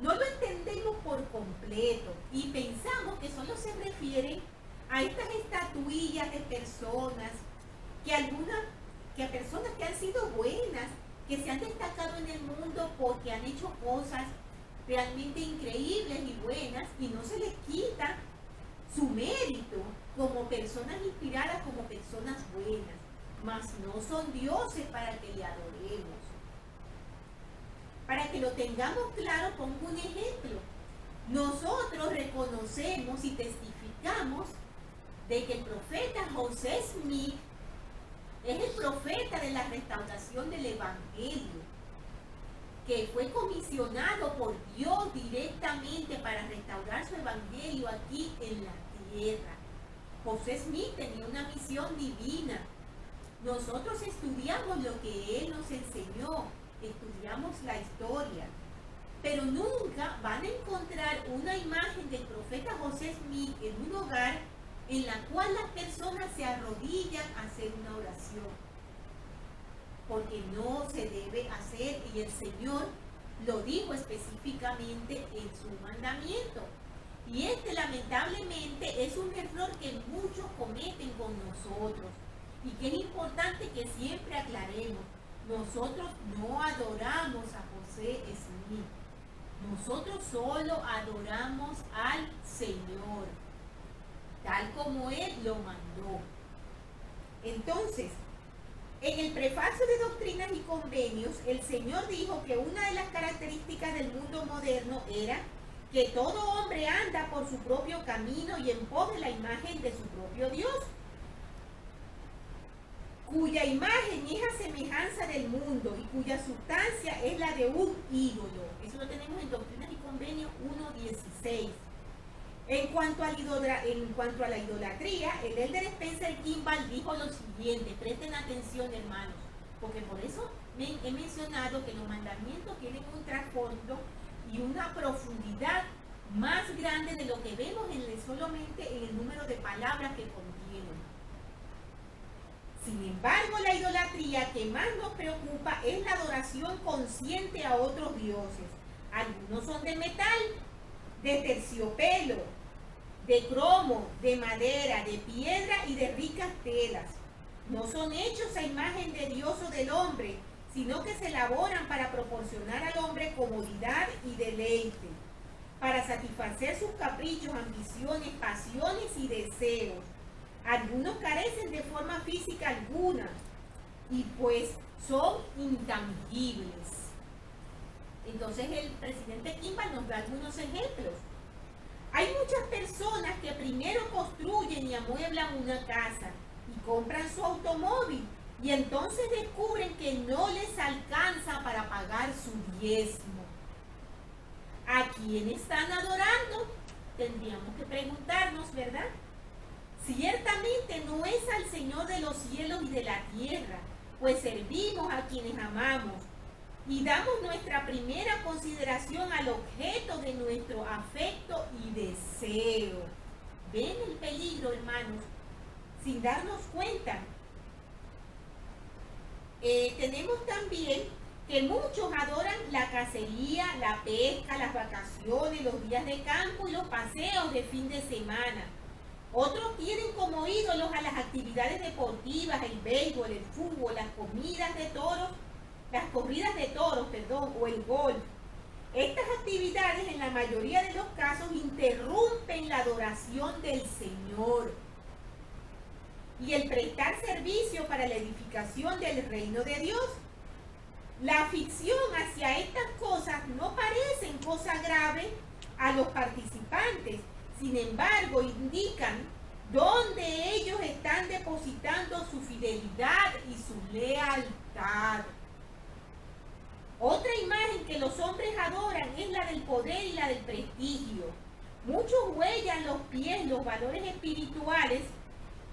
Speaker 1: no lo entendemos por completo y pensamos que solo se refiere a estas estatuillas de personas, que personas que han sido buenas, que se han destacado en el mundo porque han hecho cosas realmente increíbles y buenas, y no se les quita su mérito como personas inspiradas, como personas buenas, mas no son dioses para que le adoremos. Para que lo tengamos claro, pongo un ejemplo. Nosotros reconocemos y testificamos de que el profeta José Smith es el profeta de la restauración del Evangelio, que fue comisionado por Dios directamente para restaurar su Evangelio aquí en la tierra. José Smith tenía una misión divina. Nosotros estudiamos lo que él nos enseñó, estudiamos la historia, pero nunca van a encontrar una imagen del profeta José Smith en un hogar en la cual las personas se arrodillan a hacer una oración, porque no se debe hacer, y el Señor lo dijo específicamente en su mandamiento. Y lamentablemente es un error que muchos cometen con nosotros, y que es importante que siempre aclaremos. Nosotros no adoramos a José Smith, nosotros solo adoramos al Señor, tal como Él lo mandó. Entonces, en el prefacio de Doctrinas y Convenios, el Señor dijo que una de las características del mundo moderno era que todo hombre anda por su propio camino y en pos de la imagen de su propio Dios, cuya imagen es a semejanza del mundo y cuya sustancia es la de un ídolo. Eso lo tenemos en Doctrinas y Convenios 1:16. En cuanto a la idolatría, el elder Spencer Kimball dijo lo siguiente: presten atención, hermanos, porque por eso he mencionado que los mandamientos tienen un trasfondo y una profundidad más grande de lo que vemos solamente en el número de palabras que contienen. Sin embargo, la idolatría que más nos preocupa es la adoración consciente a otros dioses. Algunos son de metal, de terciopelo, de cromo, de madera, de piedra y de ricas telas. No son hechos a imagen de Dios o del hombre, sino que se elaboran para proporcionar al hombre comodidad y deleite, para satisfacer sus caprichos, ambiciones, pasiones y deseos. Algunos carecen de forma física alguna y pues son intangibles. Entonces el presidente Kimball nos da algunos ejemplos. Hay muchas personas que primero construyen y amueblan una casa y compran su automóvil Y entonces descubren que no les alcanza para pagar su diezmo. ¿A quién están adorando? Tendríamos que preguntarnos, ¿verdad? Ciertamente no es al Señor de los cielos y de la tierra, pues servimos a quienes amamos y damos nuestra primera consideración al objeto de nuestro afecto y deseo. ¿Ven el peligro, hermanos? Sin darnos cuenta. Tenemos también que muchos adoran la cacería, la pesca, las vacaciones, los días de campo y los paseos de fin de semana. Otros tienen como ídolos a las actividades deportivas, el béisbol, el fútbol, las corridas de toros, o el golf. Estas actividades en la mayoría de los casos interrumpen la adoración del Señor y el prestar servicio para la edificación del reino de Dios. La afición hacia estas cosas no parecen cosa grave a los participantes, sin embargo indican dónde ellos están depositando su fidelidad y su lealtad. Otra imagen que los hombres adoran es la del poder y la del prestigio. Muchos huellan los pies los valores espirituales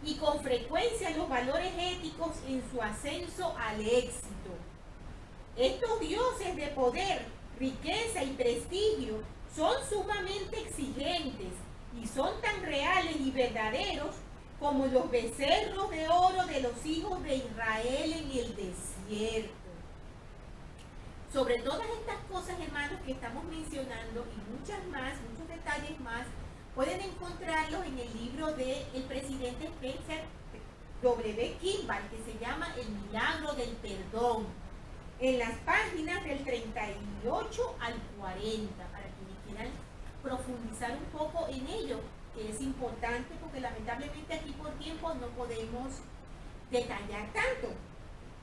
Speaker 1: y con frecuencia los valores éticos en su ascenso al éxito. Estos dioses de poder, riqueza y prestigio son sumamente exigentes y son tan reales y verdaderos como los becerros de oro de los hijos de Israel en el desierto. Sobre todas estas cosas, hermanos, que estamos mencionando y muchas más, muchos detalles más, pueden encontrarlos en el libro del presidente Spencer W. Kimball, que se llama El milagro del perdón, en las páginas del 38 al 40, para quienes quieran profundizar un poco en ello, que es importante porque lamentablemente aquí por tiempo no podemos detallar tanto.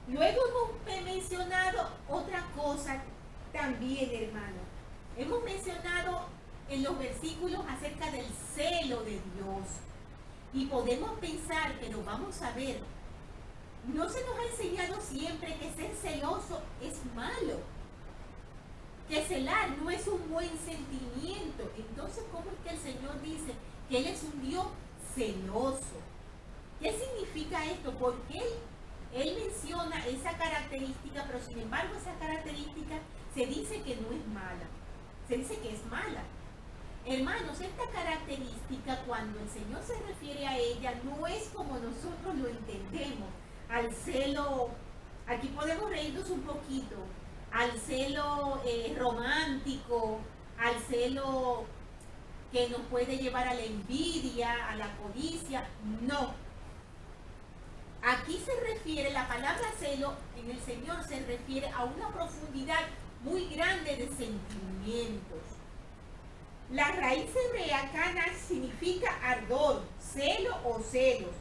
Speaker 1: Luego hemos mencionado otra cosa también, hermano. Hemos mencionado en los versículos acerca del celo de Dios. Y podemos pensar, pero vamos a ver, no se nos ha enseñado siempre que ser celoso es malo, que celar no es un buen sentimiento. Entonces, ¿cómo es que el Señor dice que Él es un Dios celoso? ¿Qué significa esto? Porque Él menciona esa característica, pero sin embargo esa característica se dice que no es mala, se dice que es mala. Hermanos, esta característica, cuando el Señor se refiere a ella, no es como nosotros lo entendemos, al celo, aquí podemos reírnos un poquito, al celo romántico, al celo que nos puede llevar a la envidia, a la codicia. No. Aquí se refiere, la palabra celo en el Señor se refiere a una profundidad muy grande de sentimientos. La raíz hebrea kana significa ardor, celo o celos.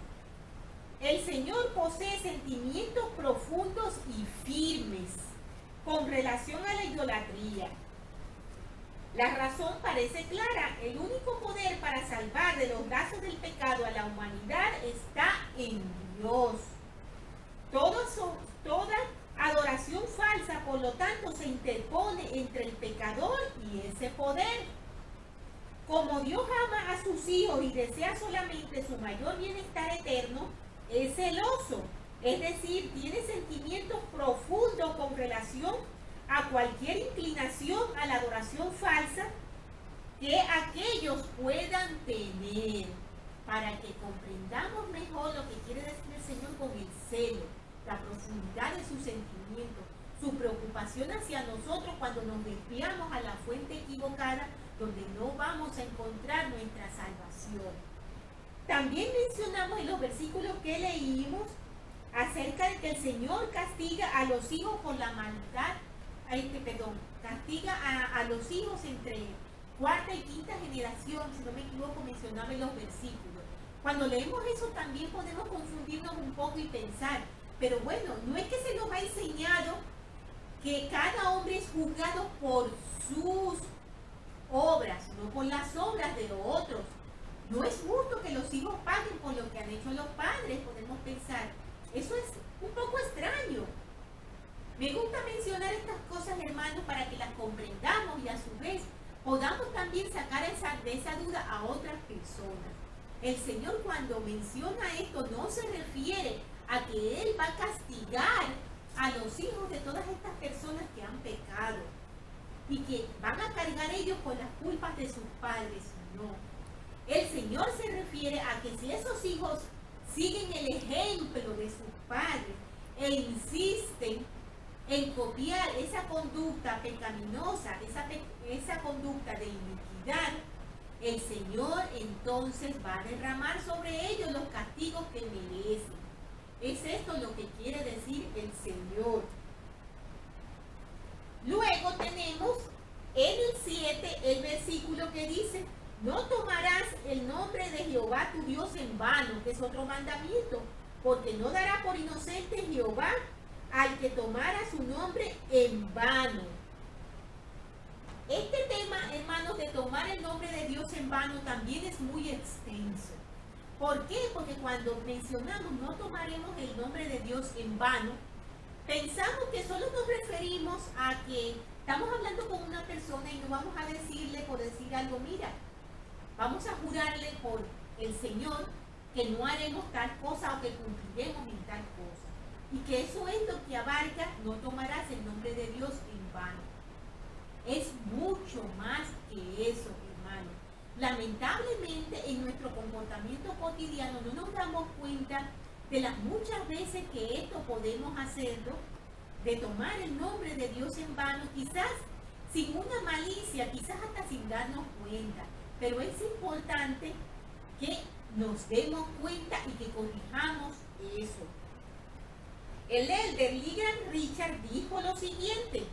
Speaker 1: El Señor posee sentimientos profundos y firmes con relación a la idolatría. La razón parece clara. El único poder para salvar de los brazos del pecado a la humanidad está en Dios. Toda adoración falsa, por lo tanto, se interpone entre el pecador y ese poder. Como Dios ama a sus hijos y desea solamente su mayor bienestar eterno, es celoso, es decir, tiene sentimientos profundos con relación a cualquier inclinación a la adoración falsa que aquellos puedan tener, para que comprendamos mejor lo que quiere decir el Señor con el celo, la profundidad de sus sentimientos, su preocupación hacia nosotros cuando nos desviamos a la fuente equivocada, donde no vamos a encontrar nuestra salvación. También mencionamos en los versículos que leímos acerca de que el Señor castiga a los hijos por la maldad, castiga a los hijos entre cuarta y quinta generación, si no me equivoco, mencionaba en los versículos. Cuando leemos eso también podemos confundirnos un poco y pensar, pero bueno, no es que se nos ha enseñado que cada hombre es juzgado por sus obras, no por las obras de otros. No es justo que los hijos paguen por lo que han hecho los padres, podemos pensar. Eso es un poco esa duda a otras personas. El Señor, cuando menciona esto, no se refiere a que Él va a castigar a los hijos de todas estas personas que han pecado y que van a cargar ellos con las culpas de sus padres. No. El Señor se refiere a que si esos hijos siguen el ejemplo de sus padres e insisten en copiar esa conducta pecaminosa, esa conducta de iniquidad, el Señor entonces va a derramar sobre ellos los castigos que merecen. Es esto lo que quiere decir el Señor. Luego tenemos en el 7 el versículo que dice: no tomarás el nombre de Jehová tu Dios en vano, que es otro mandamiento, porque no dará por inocente Jehová al que tomara su nombre en vano. Este tema, hermanos, de tomar el nombre de Dios en vano también es muy extenso. ¿Por qué? Porque cuando mencionamos no tomaremos el nombre de Dios en vano, pensamos que solo nos referimos a que estamos hablando con una persona y no vamos a decirle por decir algo, mira, vamos a jurarle por el Señor que no haremos tal cosa o que cumpliremos en tal cosa. Y que eso es lo que abarca, no tomarás el nombre de Dios en vano. Es mucho más que eso, hermano. Lamentablemente en nuestro comportamiento cotidiano no nos damos cuenta de las muchas veces que esto podemos hacerlo, de tomar el nombre de Dios en vano, quizás sin una malicia, quizás hasta sin darnos cuenta. Pero es importante que nos demos cuenta y que corrijamos eso. El elder Lee Grant Richard dijo lo siguiente: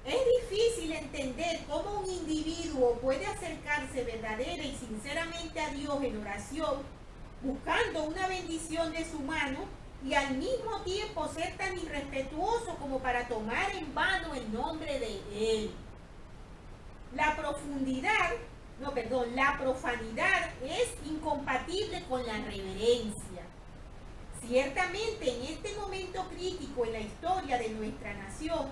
Speaker 1: es difícil entender cómo un individuo puede acercarse verdadera y sinceramente a Dios en oración, buscando una bendición de su mano, y al mismo tiempo ser tan irrespetuoso como para tomar en vano el nombre de Él. La profanidad es incompatible con la reverencia. Ciertamente, en este momento crítico en la historia de nuestra nación,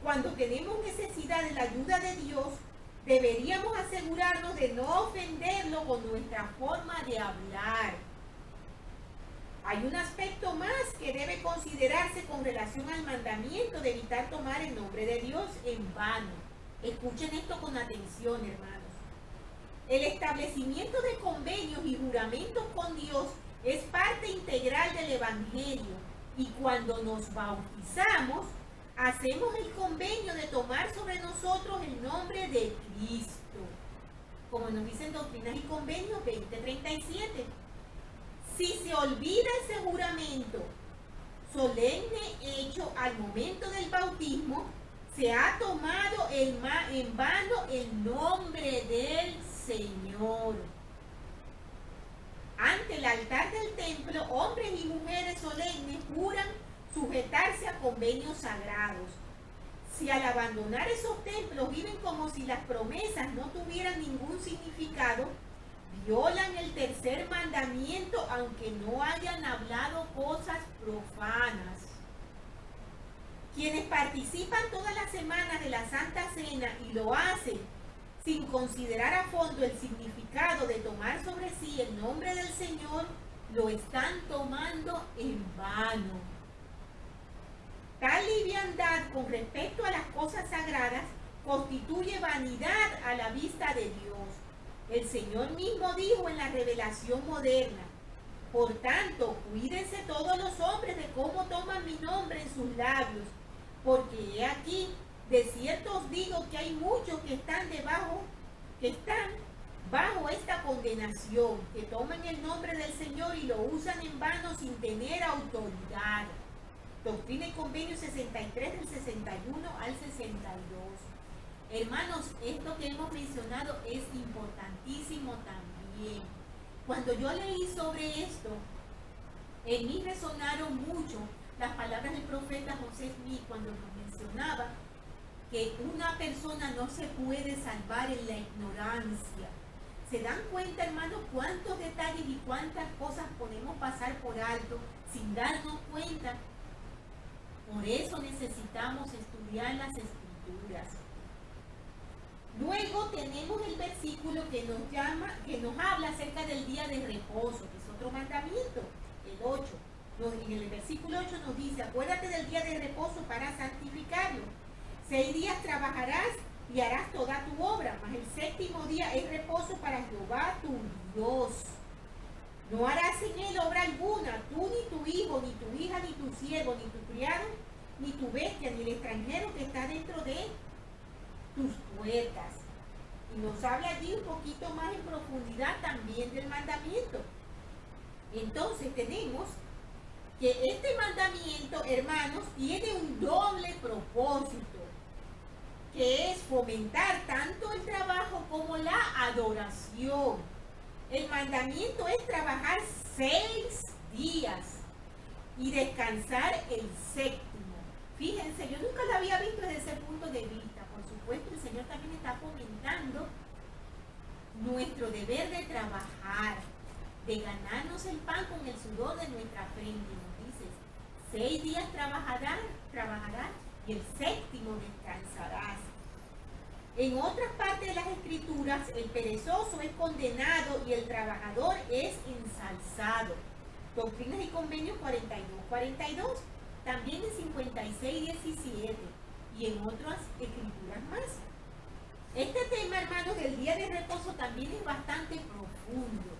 Speaker 1: cuando tenemos necesidad de la ayuda de Dios, deberíamos asegurarnos de no ofenderlo con nuestra forma de hablar. Hay un aspecto más que debe considerarse con relación al mandamiento de evitar tomar el nombre de Dios en vano. Escuchen esto con atención, hermanos. El establecimiento de convenios y juramentos con Dios es parte integral del Evangelio, y cuando nos bautizamos, hacemos el convenio de tomar sobre nosotros el nombre de Cristo, como nos dicen Doctrinas y Convenios 20:37. Si se olvida ese juramento solemne hecho al momento del bautismo, se ha tomado en vano el nombre del Señor. Ante el altar del templo, hombres y mujeres solemnes juran sujetarse a convenios sagrados. Si al abandonar esos templos viven como si las promesas no tuvieran ningún significado, violan el tercer mandamiento aunque no hayan hablado cosas profanas. Quienes participan todas las semanas de la Santa Cena y lo hacen sin considerar a fondo el significado de tomar sobre sí el nombre del Señor, lo están tomando en vano. Tal liviandad con respecto a las cosas sagradas constituye vanidad a la vista de Dios. El Señor mismo dijo en la revelación moderna: por tanto, cuídense todos los hombres de cómo toman mi nombre en sus labios, porque he aquí, de cierto os digo que hay muchos que están bajo esta condenación, que toman el nombre del Señor y lo usan en vano sin tener autoridad. Doctrina y Convenio 63 del 61 al 62. Hermanos, esto que hemos mencionado es importantísimo también. Cuando yo leí sobre esto, en mí resonaron mucho las palabras del profeta José Smith cuando nos mencionaba que una persona no se puede salvar en la ignorancia. ¿Se dan cuenta, hermanos, cuántos detalles y cuántas cosas podemos pasar por alto sin darnos cuenta? Por eso necesitamos estudiar las Escrituras. Luego tenemos el versículo que nos habla acerca del día de reposo, que es otro mandamiento, el 8. En el versículo 8 nos dice, acuérdate del día de reposo para santificarlo. 6 días trabajarás y harás toda tu obra, mas el séptimo día es reposo para Jehová tu Dios. No harás en él obra alguna, tú ni tu hijo, ni tu hija, ni tu siervo, ni tu criado, ni tu bestia, ni el extranjero que está dentro de tus puertas. Y nos habla allí un poquito más en profundidad también del mandamiento. Entonces tenemos que este mandamiento, hermanos, tiene un doble propósito, que es fomentar tanto el trabajo como la adoración. El mandamiento es trabajar 6 días y descansar el séptimo. Fíjense, yo nunca lo había visto desde ese punto de vista. Por supuesto, el Señor también está fomentando nuestro deber de trabajar, de ganarnos el pan con el sudor de nuestra frente. Nos dice, 6 días trabajarás y el séptimo descansarás. En otras partes de las Escrituras, el perezoso es condenado y el trabajador es ensalzado. Doctrinas y Convenios 42. También en 56:17 y en otras escrituras más. Este tema, hermanos, del día de reposo también es bastante profundo.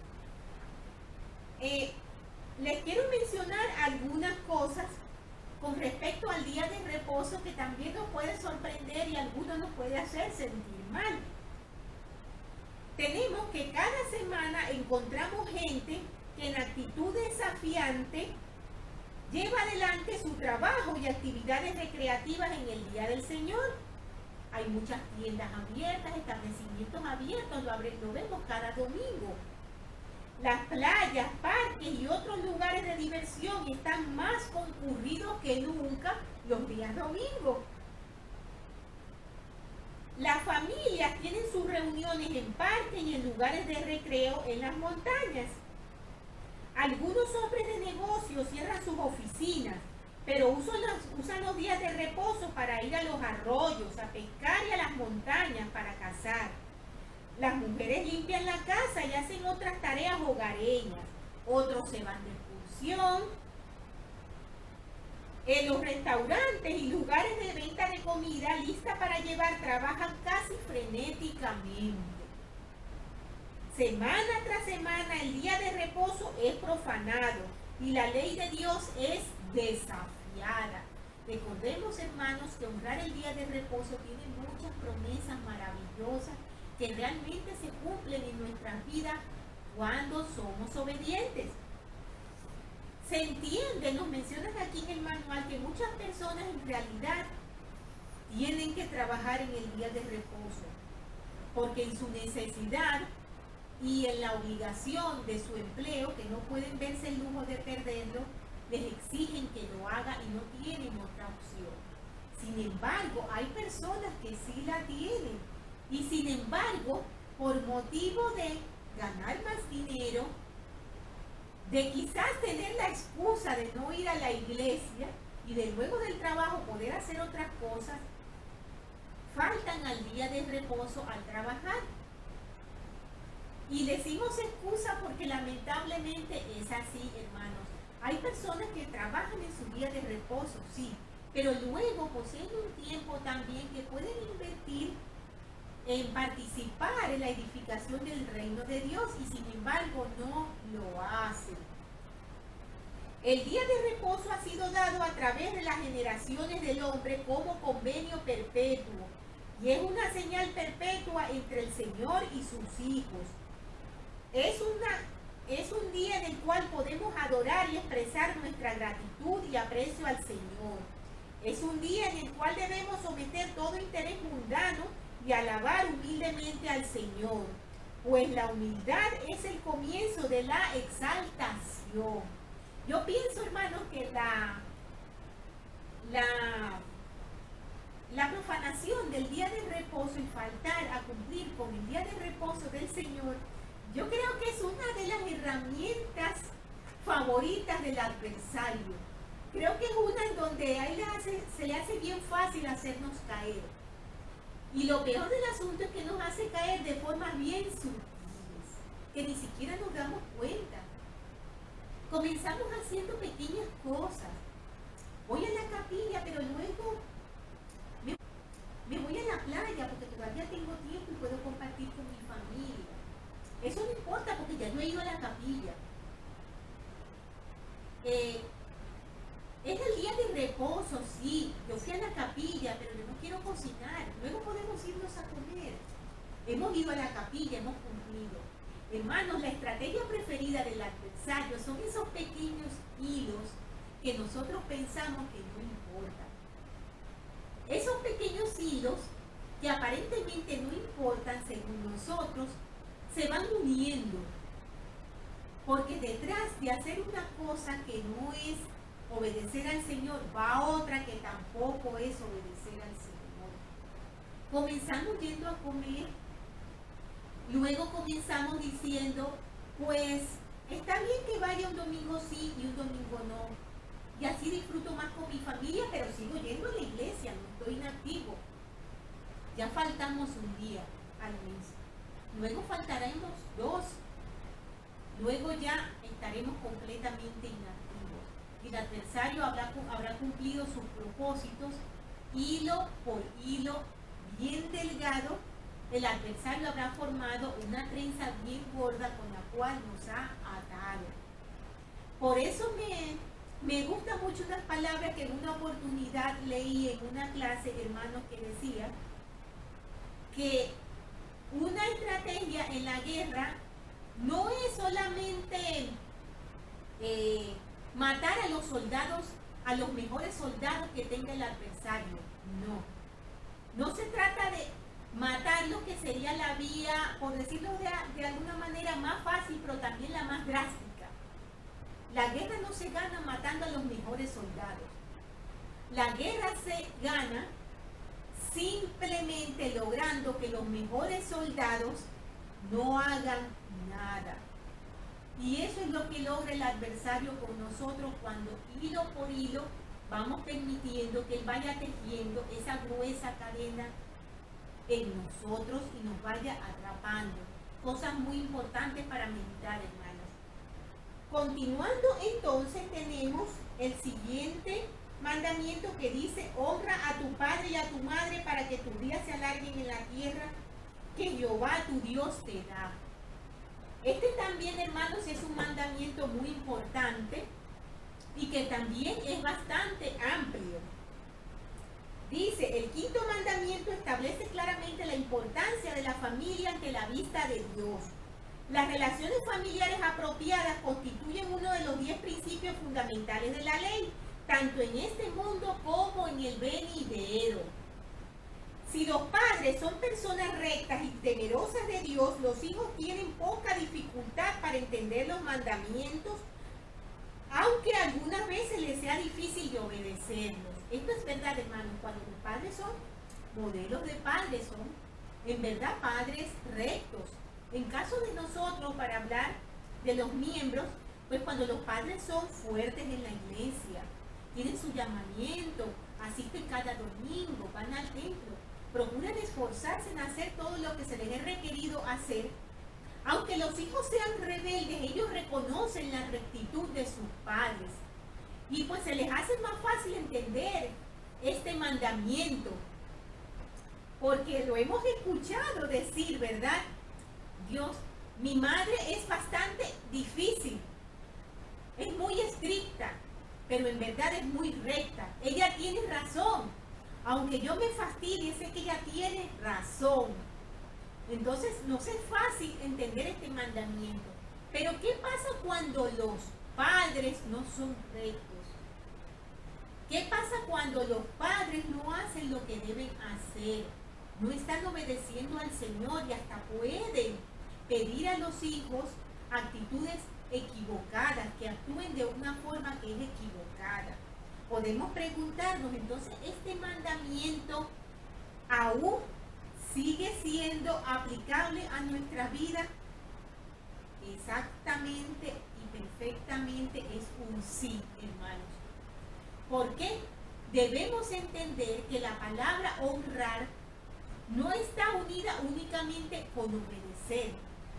Speaker 1: Les quiero mencionar algunas cosas con respecto al día de reposo que también nos puede sorprender y algunos nos puede hacer sentir mal. Tenemos que cada semana encontramos gente que en actitud desafiante lleva adelante su trabajo y actividades recreativas en el día del Señor. Hay muchas tiendas abiertas, establecimientos abiertos, lo vemos cada domingo. Las playas, parques y otros lugares de diversión están más concurridos que nunca los días domingos. Las familias tienen sus reuniones en parques y en lugares de recreo en las montañas. Algunos hombres de negocio cierran sus oficinas, pero usan los días de reposo para ir a los arroyos, a pescar y a las montañas para cazar. Las mujeres limpian la casa y hacen otras tareas hogareñas. Otros se van de excursión. En los restaurantes y lugares de venta de comida lista para llevar trabajan casi frenéticamente. Semana tras semana el día de reposo es profanado y la ley de Dios es desafiada. Recordemos, hermanos, que honrar el día de reposo tiene muchas promesas maravillosas que realmente se cumplen en nuestras vidas cuando somos obedientes. Se entiende, nos mencionan aquí en el manual, que muchas personas en realidad tienen que trabajar en el día de reposo, porque en su necesidad y en la obligación de su empleo, que no pueden verse el lujo de perderlo, les exigen que lo haga y no tienen otra opción. Sin embargo, hay personas que sí la tienen y sin embargo, por motivo de ganar más dinero, de quizás tener la excusa de no ir a la iglesia y de luego del trabajo poder hacer otras cosas, faltan al día de reposo al trabajar. Y decimos excusa porque lamentablemente es así, hermanos. Hay personas que trabajan en su día de reposo, sí, pero luego poseen un tiempo también que pueden invertir en participar en la edificación del reino de Dios y sin embargo no lo hacen. El día de reposo ha sido dado a través de las generaciones del hombre como convenio perpetuo y es una señal perpetua entre el Señor y sus hijos. Es un día en el cual podemos adorar y expresar nuestra gratitud y aprecio al Señor. Es un día en el cual debemos someter todo interés mundano y alabar humildemente al Señor, pues la humildad es el comienzo de la exaltación. Yo pienso, hermanos, que la profanación del día de reposo y faltar a cumplir con el día de reposo del Señor, yo creo que es una de las herramientas favoritas del adversario. Creo que es una en donde a él se le hace bien fácil hacernos caer. Y lo peor del asunto es que nos hace caer de formas bien sutiles, que ni siquiera nos damos cuenta. Comenzamos haciendo pequeñas cosas. Voy a la capilla, pero luego me voy a la playa porque todavía tengo tiempo y puedo compartir con mi familia. Eso no importa porque ya yo he ido a la capilla. Es el día de reposo, sí. Yo fui a la capilla, pero yo no quiero cocinar. Luego podemos irnos a comer. Hemos ido a la capilla, hemos cumplido. Hermanos, la estrategia preferida del adversario son esos pequeños hilos que nosotros pensamos que no importan. Esos pequeños hilos que aparentemente no importan según nosotros, se van uniendo. Porque detrás de hacer una cosa que no es obedecer al Señor, va otra que tampoco es obedecer al Señor. Comenzamos yendo a comer, luego comenzamos diciendo, pues está bien que vaya un domingo sí y un domingo no, y así disfruto más con mi familia, pero sigo yendo a la iglesia, no estoy inactivo. Ya faltamos un día al mes, luego faltaremos 2, luego ya estaremos completamente inactivos. Y el adversario habrá cumplido sus propósitos, hilo por hilo, bien delgado. El adversario habrá formado una trenza bien gorda con la cual nos ha atado. Por eso me gusta mucho unas palabras que en una oportunidad leí en una clase, hermanos, que decía que una estrategia en la guerra no es solamente matar a los soldados, a los mejores soldados que tenga el adversario. No se trata de matar lo que sería la vía, por decirlo de alguna manera, más fácil, pero también la más drástica. La guerra no se gana matando a los mejores soldados. La guerra se gana simplemente logrando que los mejores soldados no hagan nada. Y eso es lo que logra el adversario con nosotros cuando hilo por hilo vamos permitiendo que él vaya tejiendo esa gruesa cadena en nosotros y nos vaya atrapando. Cosas muy importantes para meditar, hermanos. Continuando entonces tenemos el siguiente mandamiento que dice: honra a tu padre y a tu madre para que tus días se alarguen en la tierra que Jehová tu Dios te da. Este también, hermanos, es un mandamiento muy importante y que también es bastante amplio. Dice, el quinto mandamiento establece claramente la importancia de la familia ante la vista de Dios. Las relaciones familiares apropiadas constituyen uno de los 10 principios fundamentales de la ley, tanto en este mundo como en el venidero. Si los padres son personas rectas y temerosas de Dios, los hijos tienen poca dificultad para entender los mandamientos, aunque algunas veces les sea difícil de obedecerlos. Esto es verdad, hermanos, cuando los padres son modelos de padres, son en verdad padres rectos. En caso de nosotros, para hablar de los miembros, pues cuando los padres son fuertes en la iglesia, tienen su llamamiento, asisten cada domingo, van al templo, procuran esforzarse en hacer todo lo que se les es requerido hacer. Aunque los hijos sean rebeldes, ellos reconocen la rectitud de sus padres. Y pues se les hace más fácil entender este mandamiento. Porque lo hemos escuchado decir, ¿verdad? Dios, mi madre es bastante difícil. Es muy estricta, pero en verdad es muy recta. Ella tiene razón. Aunque yo me fastidie, sé que ella tiene razón. Entonces, nos es fácil entender este mandamiento. Pero, ¿qué pasa cuando los padres no son rectos? ¿Qué pasa cuando los padres no hacen lo que deben hacer? No están obedeciendo al Señor y hasta pueden pedir a los hijos actitudes equivocadas, que actúen de una forma que es equivocada. Podemos preguntarnos, entonces, ¿este mandamiento aún sigue siendo aplicable a nuestra vida? Exactamente y perfectamente es un sí, hermanos. ¿Por qué? Debemos entender que la palabra honrar no está unida únicamente con obedecer.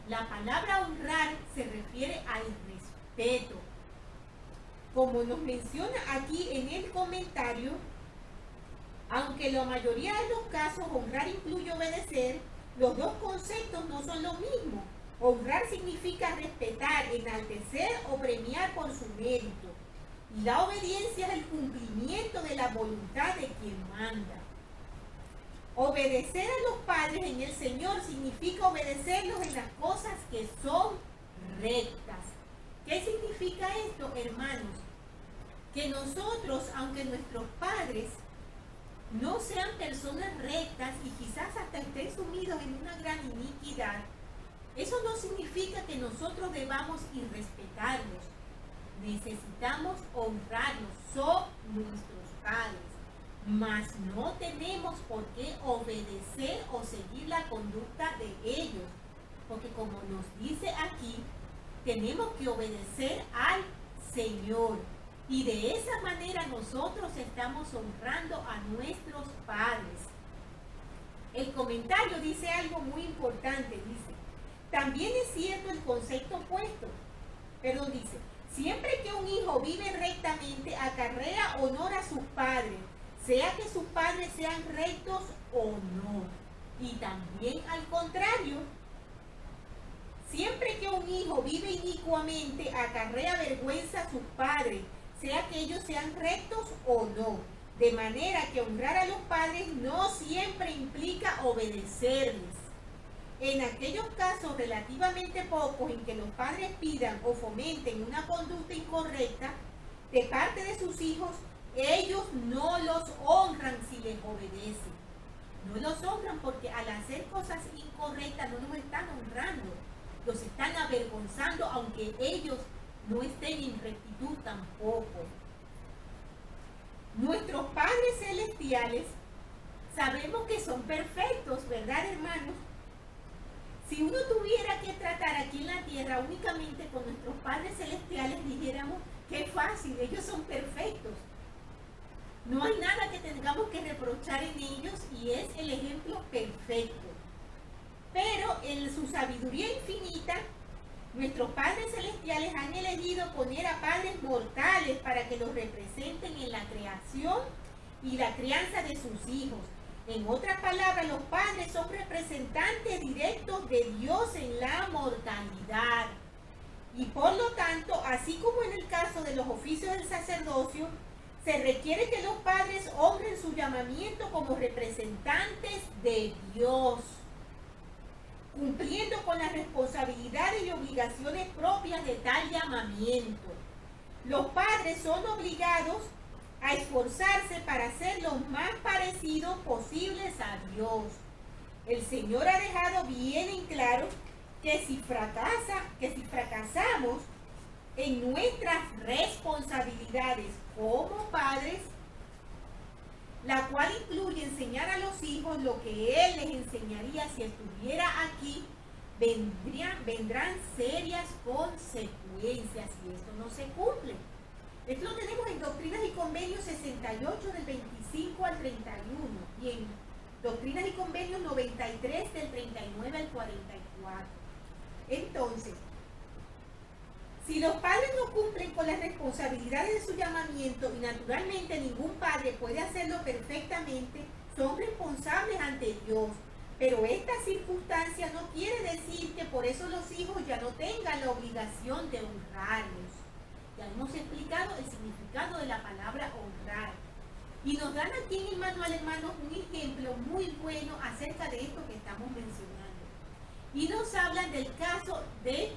Speaker 1: La palabra honrar se refiere al respeto. Como nos menciona aquí en el comentario, aunque la mayoría de los casos honrar incluye obedecer, los dos conceptos no son lo mismo. Honrar significa respetar, enaltecer o premiar por su mérito. Y la obediencia es el cumplimiento de la voluntad de quien manda. Obedecer a los padres en el Señor significa obedecerlos en las cosas que son rectas. ¿Qué significa esto, hermanos? Que nosotros, aunque nuestros padres no sean personas rectas y quizás hasta estén sumidos en una gran iniquidad, eso no significa que nosotros debamos irrespetarlos. Necesitamos honrarlos, son nuestros padres, mas no tenemos por qué obedecer o seguir la conducta de ellos, porque como nos dice aquí, tenemos que obedecer al Señor. Y de esa manera nosotros estamos honrando a nuestros padres. El comentario dice algo muy importante, dice, también es cierto el concepto opuesto. Dice, siempre que un hijo vive rectamente, acarrea honor a sus padres, sea que sus padres sean rectos o no. Y también al contrario, siempre que un hijo vive inicuamente, acarrea vergüenza a sus padres, sea que ellos sean rectos o no. De manera que honrar a los padres no siempre implica obedecerles. En aquellos casos relativamente pocos en que los padres pidan o fomenten una conducta incorrecta de parte de sus hijos, ellos no los honran si les obedecen. No los honran porque al hacer cosas incorrectas no los están honrando, los están avergonzando, aunque ellos no estén en rectitud tampoco. Nuestros padres celestiales sabemos que son perfectos, ¿verdad, hermanos? Si uno tuviera que tratar aquí en la tierra únicamente con nuestros padres celestiales, dijéramos que fácil, ellos son perfectos. No hay nada que tengamos que reprochar en ellos y es el ejemplo perfecto. Pero en su sabiduría infinita, nuestros padres celestiales han elegido poner a padres mortales para que los representen en la creación y la crianza de sus hijos. En otras palabras, los padres son representantes directos de Dios en la mortalidad. Y por lo tanto, así como en el caso de los oficios del sacerdocio, se requiere que los padres honren su llamamiento como representantes de Dios, cumpliendo con las responsabilidades y obligaciones propias de tal llamamiento. Los padres son obligados a esforzarse para ser los más parecidos posibles a Dios. El Señor ha dejado bien en claro que si fracasamos en nuestras responsabilidades como padres, la cual incluye enseñar a los hijos lo que Él les enseñaría si estuviera aquí, vendrán serias consecuencias si esto no se cumple. Esto lo tenemos en Doctrinas y Convenios 68 del 25 al 31 y en Doctrinas y Convenios 93 del 39 al 44. Entonces, si los padres no cumplen con las responsabilidades de su llamamiento, y naturalmente ningún padre puede hacerlo perfectamente, son responsables ante Dios. Pero esta circunstancia no quiere decir que por eso los hijos ya no tengan la obligación de honrarlos. Ya hemos explicado el significado de la palabra honrar. Y nos dan aquí en el manual, hermanos, un ejemplo muy bueno acerca de esto que estamos mencionando. Y nos hablan del caso de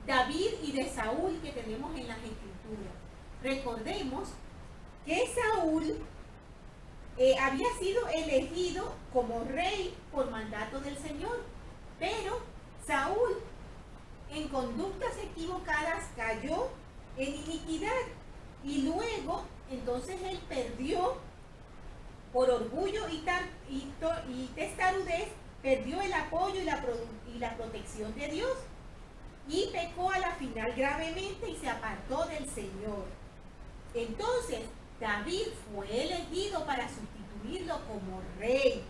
Speaker 1: David y de Saúl que tenemos en las Escrituras. Recordemos que Saúl había sido elegido como rey por mandato del Señor, pero Saúl, en conductas equivocadas, cayó en iniquidad y luego entonces él perdió, por orgullo y testarudez, perdió el apoyo y la protección de Dios y pecó a la final gravemente y se apartó del Señor. Entonces David fue elegido para sustituirlo como rey.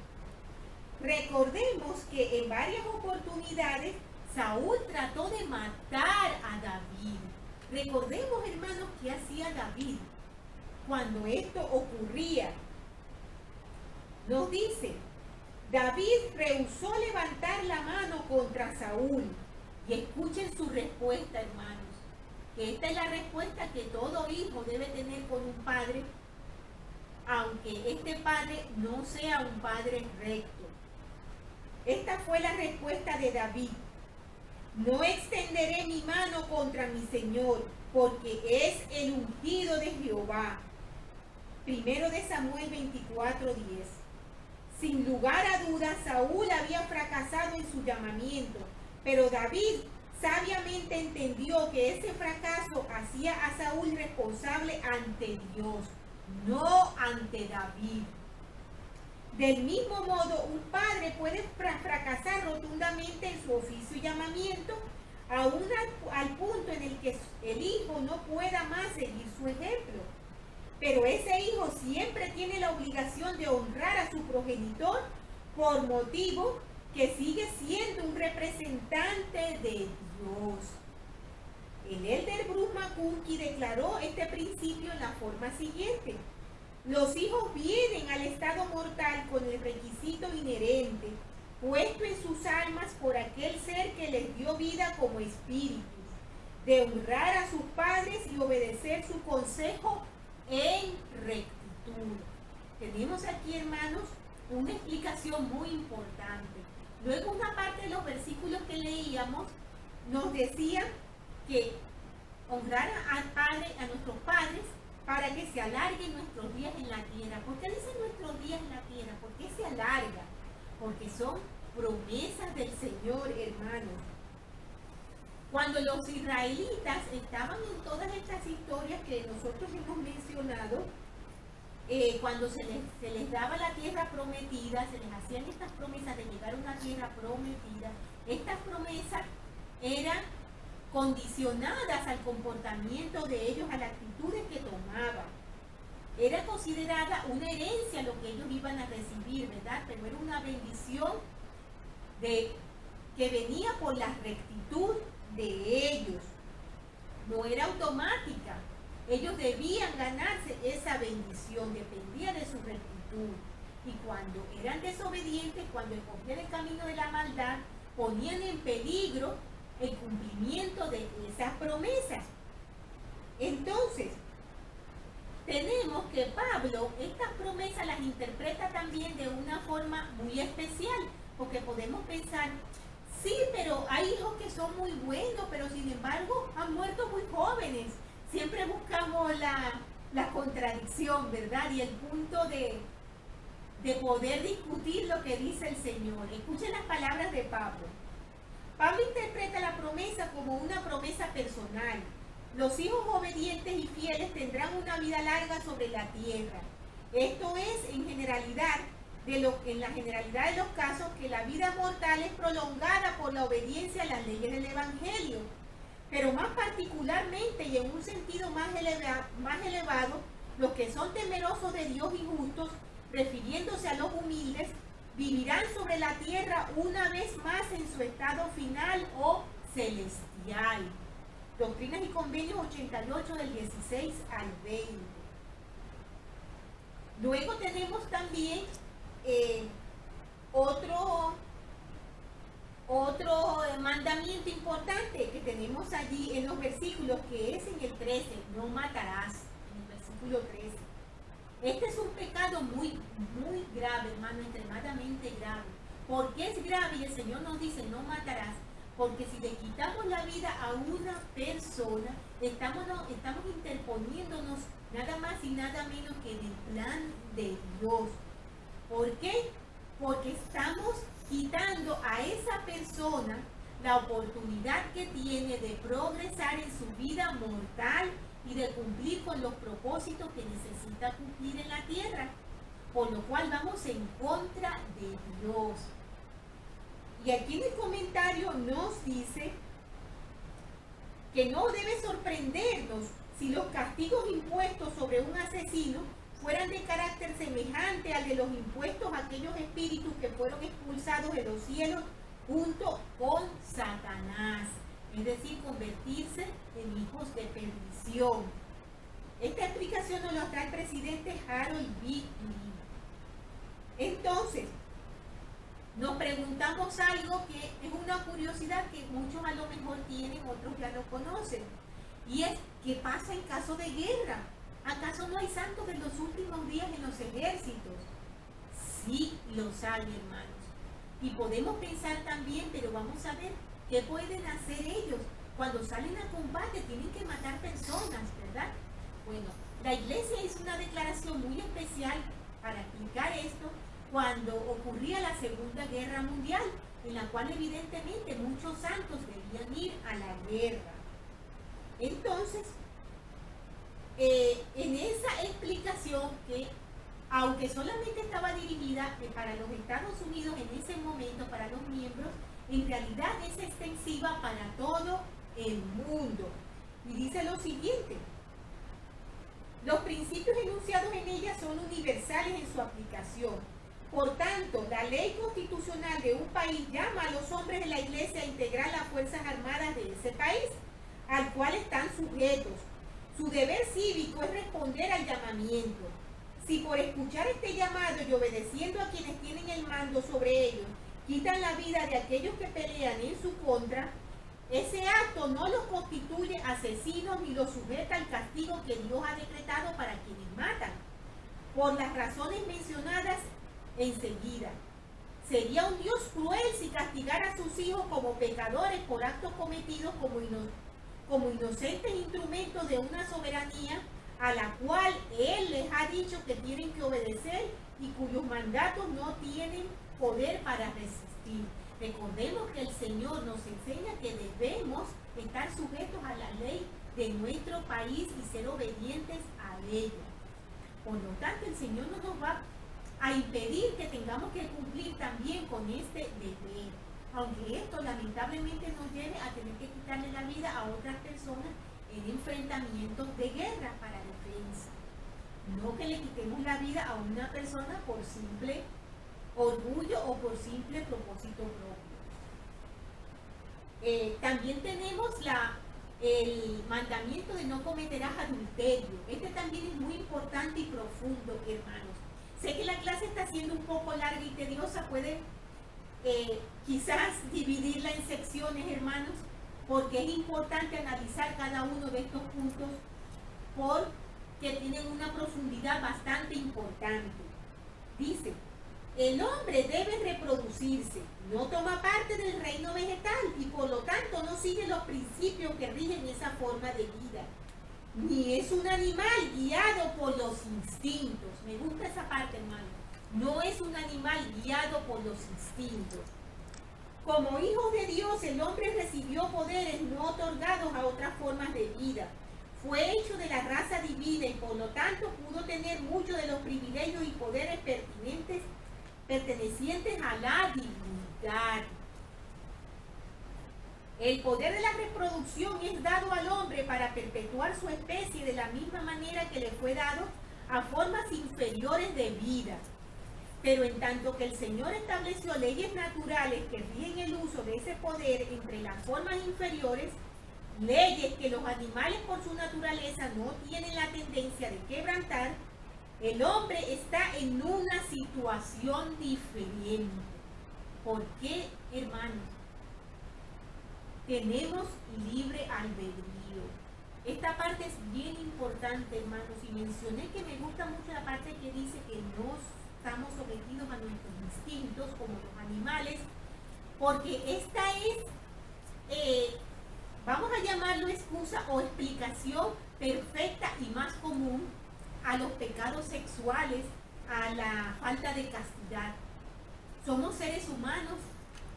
Speaker 1: Recordemos que en varias oportunidades Saúl trató de matar a David. Recordemos, hermanos, qué hacía David cuando esto ocurría. Nos dice, David rehusó levantar la mano contra Saúl. Y escuchen su respuesta, hermanos, que esta es la respuesta que todo hijo debe tener con un padre, aunque este padre no sea un padre recto. Esta fue la respuesta de David. No extenderé mi mano contra mi Señor, porque es el ungido de Jehová. Primero de Samuel 24:10. Sin lugar a dudas, Saúl había fracasado en su llamamiento, pero David sabiamente entendió que ese fracaso hacía a Saúl responsable ante Dios, no ante David. Del mismo modo, un padre puede fracasar rotundamente en su oficio y llamamiento, aún al punto en el que el hijo no pueda más seguir su ejemplo. Pero ese hijo siempre tiene la obligación de honrar a su progenitor por motivo que sigue siendo un representante de Dios. El elder Bruce McConkie declaró este principio en la forma siguiente. Los hijos vienen al estado mortal con el requisito inherente, puesto en sus almas por aquel ser que les dio vida como espíritus, de honrar a sus padres y obedecer su consejo en rectitud. Tenemos aquí, hermanos, una explicación muy importante. Luego, una parte de los versículos que leíamos nos decía que honrar a nuestros padres para que se alarguen nuestros días en la tierra. ¿Por qué dicen nuestros días en la tierra? ¿Por qué se alarga? Porque son promesas del Señor, hermanos. Cuando los israelitas estaban en todas estas historias que nosotros hemos mencionado, cuando se les daba la tierra prometida, se les hacían estas promesas de llegar a una tierra prometida, estas promesas eran condicionadas al comportamiento de ellos, a las actitudes que tomaban. Era considerada una herencia lo que ellos iban a recibir, ¿verdad? Pero era una bendición que venía por la rectitud de ellos. No era automática. Ellos debían ganarse esa bendición, dependía de su rectitud. Y cuando eran desobedientes, cuando escogían el camino de la maldad, ponían en peligro el cumplimiento de esas promesas. Entonces, tenemos que Pablo estas promesas las interpreta también de una forma muy especial, porque podemos pensar, sí, pero hay hijos que son muy buenos, pero sin embargo han muerto muy jóvenes. Siempre buscamos la contradicción, ¿verdad? Y el punto de poder discutir lo que dice el Señor. Escuchen las palabras de Pablo. Pablo interpreta la promesa como una promesa personal. Los hijos obedientes y fieles tendrán una vida larga sobre la tierra. Esto es, en la generalidad de los casos, que la vida mortal es prolongada por la obediencia a las leyes del Evangelio. Pero más particularmente y en un sentido más elevado, los que son temerosos de Dios y justos, refiriéndose a los humildes, vivirán sobre la tierra una vez más en su estado final o celestial. Doctrinas y Convenios 88 del 16 al 20. Luego tenemos también otro mandamiento importante que tenemos allí en los versículos, que es en el 13, no matarás, en el versículo 13. Este es un pecado muy, muy grave, hermano, extremadamente grave. ¿Por qué es grave? Y el Señor nos dice, no matarás. Porque si le quitamos la vida a una persona, estamos interponiéndonos nada más y nada menos que en el plan de Dios. ¿Por qué? Porque estamos quitando a esa persona la oportunidad que tiene de progresar en su vida mortal y de cumplir con los propósitos que necesita cumplir en la tierra, por lo cual vamos en contra de Dios. Y aquí en el comentario nos dice que no debe sorprendernos si los castigos impuestos sobre un asesino fueran de carácter semejante al de los impuestos a aquellos espíritus que fueron expulsados de los cielos junto con Satanás, es decir, convertirse en hijos de perdición. Esta explicación nos la trae el presidente Harold B. Lee. Entonces, nos preguntamos algo que es una curiosidad que muchos a lo mejor tienen, otros ya lo conocen, y es ¿qué pasa en caso de guerra? ¿Acaso no hay santos de los últimos días en los ejércitos? Sí los hay, hermanos. Y podemos pensar también, pero vamos a ver, ¿qué pueden hacer ellos? Cuando salen a combate tienen que matar personas, ¿verdad? Bueno, la iglesia hizo una declaración muy especial para explicar esto cuando ocurría la Segunda Guerra Mundial, en la cual evidentemente muchos santos debían ir a la guerra. Entonces, en esa explicación que, aunque solamente estaba dirigida para los Estados Unidos en ese momento, para los miembros, en realidad es extensiva para todo el mundo. Y dice lo siguiente: los principios enunciados en ella son universales en su aplicación. Por tanto, la ley constitucional de un país llama a los hombres de la iglesia a integrar las fuerzas armadas de ese país, al cual están sujetos. Su deber cívico es responder al llamamiento. Si por escuchar este llamado y obedeciendo a quienes tienen el mando sobre ellos, quitan la vida de aquellos que pelean en su contra, ese acto no los constituye asesinos ni los sujeta al castigo que Dios ha decretado para quienes matan. Por las razones mencionadas enseguida, sería un Dios cruel si castigara a sus hijos como pecadores por actos cometidos como inocentes instrumentos de una soberanía a la cual Él les ha dicho que tienen que obedecer y cuyos mandatos no tienen poder para resistir. Recordemos que el Señor nos enseña que debemos estar sujetos a la ley de nuestro país y ser obedientes a ella. Por lo tanto, el Señor no nos va a impedir que tengamos que cumplir también con este deber, aunque esto lamentablemente nos lleve a tener que quitarle la vida a otras personas en enfrentamientos de guerra para defensa. No que le quitemos la vida a una persona por simple orgullo o por simple propósito propio. También tenemos el mandamiento de no cometerás adulterio. Este también es muy importante y profundo, hermanos. Sé que la clase está siendo un poco larga y tediosa, puede quizás dividirla en secciones, hermanos, porque es importante analizar cada uno de estos puntos porque tienen una profundidad bastante importante. Dice: el hombre debe reproducirse, no toma parte del reino vegetal y por lo tanto no sigue los principios que rigen esa forma de vida, ni es un animal guiado por los instintos. Me gusta esa parte, hermano. No es un animal guiado por los instintos. Como hijo de Dios, el hombre recibió poderes no otorgados a otras formas de vida. Fue hecho de la raza divina y por lo tanto pudo tener muchos de los privilegios y poderes pertenecientes a la divinidad. El poder de la reproducción es dado al hombre para perpetuar su especie de la misma manera que le fue dado a formas inferiores de vida. Pero en tanto que el Señor estableció leyes naturales que rigen el uso de ese poder entre las formas inferiores, leyes que los animales por su naturaleza no tienen la tendencia de quebrantar, el hombre está en una situación diferente. ¿Por qué, hermanos? Tenemos libre albedrío. Esta parte es bien importante, hermanos, y mencioné que me gusta mucho la parte que dice que no estamos sometidos a nuestros instintos como los animales, porque esta es, vamos a llamarlo excusa o explicación perfecta y más común a los pecados sexuales, a la falta de castidad. Somos seres humanos,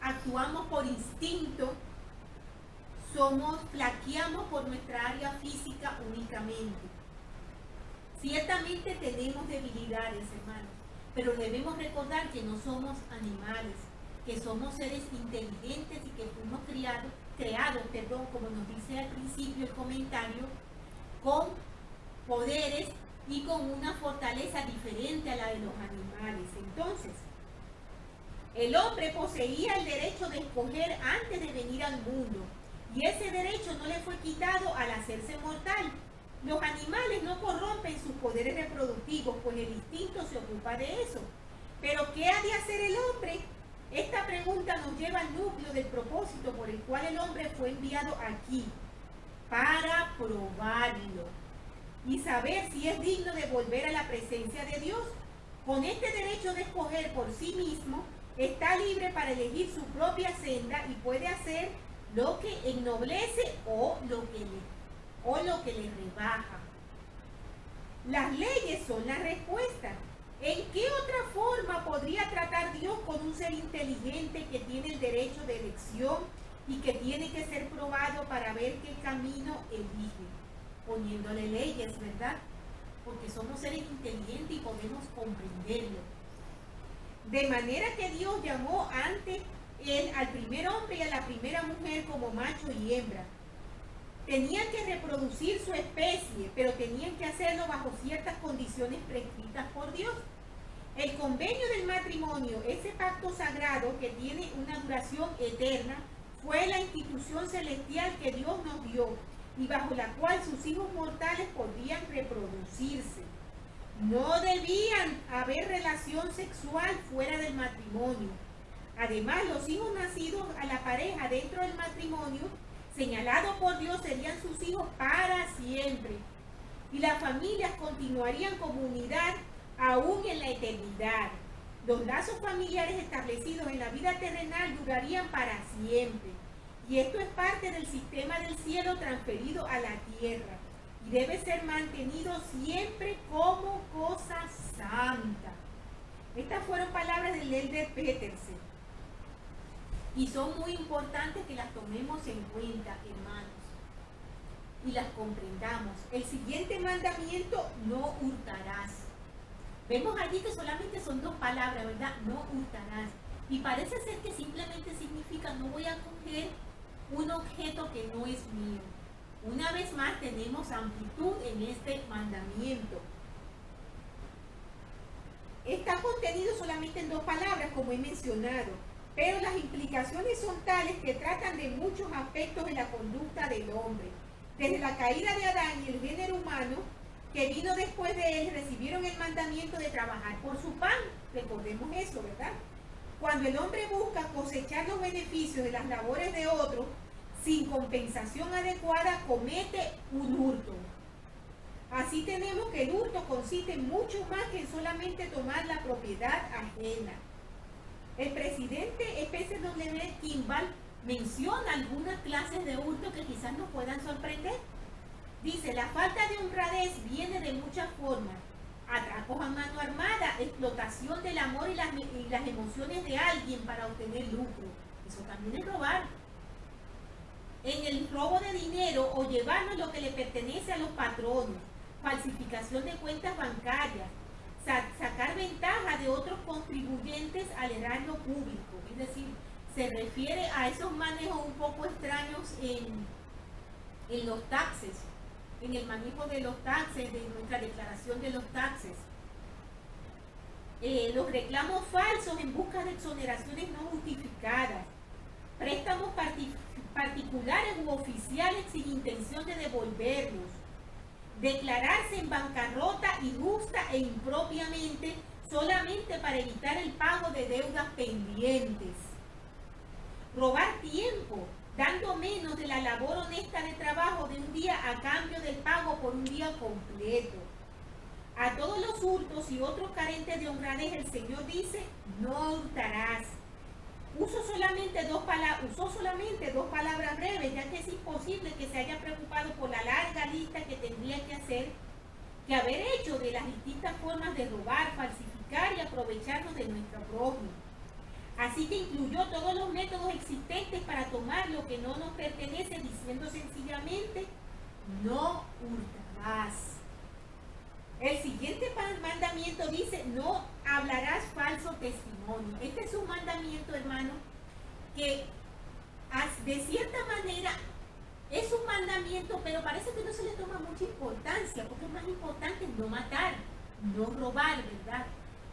Speaker 1: actuamos por instinto, flaqueamos por nuestra área física únicamente. Ciertamente tenemos debilidades, hermanos, pero debemos recordar que no somos animales, que somos seres inteligentes y que fuimos creados, como nos dice al principio el comentario, con poderes y con una fortaleza diferente a la de los animales. Entonces, el hombre poseía el derecho de escoger antes de venir al mundo, y ese derecho no le fue quitado al hacerse mortal. Los animales no corrompen sus poderes reproductivos, pues el instinto se ocupa de eso. Pero ¿qué ha de hacer el hombre? Esta pregunta nos lleva al núcleo del propósito por el cual el hombre fue enviado aquí, para probarlo y saber si es digno de volver a la presencia de Dios. Con este derecho de escoger por sí mismo, está libre para elegir su propia senda y puede hacer lo que ennoblece o lo que le rebaja. Las leyes son la respuesta. ¿En qué otra forma podría tratar Dios con un ser inteligente que tiene el derecho de elección y que tiene que ser probado para ver qué camino elige? Poniéndole leyes, ¿verdad? Porque somos seres inteligentes y podemos comprenderlo. De manera que Dios llamó antes al primer hombre y a la primera mujer como macho y hembra. Tenían que reproducir su especie, pero tenían que hacerlo bajo ciertas condiciones prescritas por Dios. El convenio del matrimonio, ese pacto sagrado que tiene una duración eterna, fue la institución celestial que Dios nos dio y bajo la cual sus hijos mortales podían reproducirse. No debían haber relación sexual fuera del matrimonio. Además, los hijos nacidos a la pareja dentro del matrimonio, señalados por Dios, serían sus hijos para siempre. Y las familias continuarían como unidad aún en la eternidad. Los lazos familiares establecidos en la vida terrenal durarían para siempre. Y esto es parte del sistema del cielo transferido a la tierra. Y debe ser mantenido siempre como cosa santa. Estas fueron palabras del Elder Petersen. Y son muy importantes que las tomemos en cuenta, hermanos, y las comprendamos. El siguiente mandamiento: no hurtarás. Vemos allí que solamente son dos palabras, ¿verdad? No hurtarás. Y parece ser que simplemente significa no voy a coger un objeto que no es mío. Una vez más tenemos amplitud en este mandamiento. Está contenido solamente en dos palabras, como he mencionado, pero las implicaciones son tales que tratan de muchos aspectos de la conducta del hombre. Desde la caída de Adán y el género humano que vino después de él, recibieron el mandamiento de trabajar por su pan. Recordemos eso, ¿verdad? Cuando el hombre busca cosechar los beneficios de las labores de otro, sin compensación adecuada, comete un hurto. Así tenemos que el hurto consiste en mucho más que en solamente tomar la propiedad ajena. El presidente F.W. Kimball menciona algunas clases de hurto que quizás nos puedan sorprender. Dice: la falta de honradez viene de muchas formas: atracos a mano armada, explotación del amor y las emociones de alguien para obtener lucro. Eso también es robar. En el robo de dinero o llevarnos lo que le pertenece a los patronos, falsificación de cuentas bancarias, sacar ventaja de otros contribuyentes al erario público. Es decir, se refiere a esos manejos un poco extraños en los taxes, en el manejo de los taxes, de nuestra declaración de los taxes. Los reclamos falsos en busca de exoneraciones no justificadas, préstamos particulares u oficiales sin intención de devolverlos, declararse en bancarrota injusta e impropiamente solamente para evitar el pago de deudas pendientes, robar tiempo, dando menos de la labor honesta de trabajo de un día a cambio del pago por un día completo. A todos los hurtos y otros carentes de honradez el Señor dice: no hurtarás. Usó solamente dos palabras breves, ya que es imposible que se haya preocupado por la larga lista que tendría que hacer, que haber hecho de las distintas formas de robar, falsificar y aprovecharnos de nuestro prójimo. Así que incluyó todos los métodos existentes para tomar lo que no nos pertenece, diciendo sencillamente: no hurtarás. El siguiente mandamiento dice: no hablarás falso testimonio. Este es un mandamiento, hermano, que de cierta manera Es un mandamiento, pero parece que no se le toma mucha importancia, porque es más importante no matar, no robar, ¿verdad?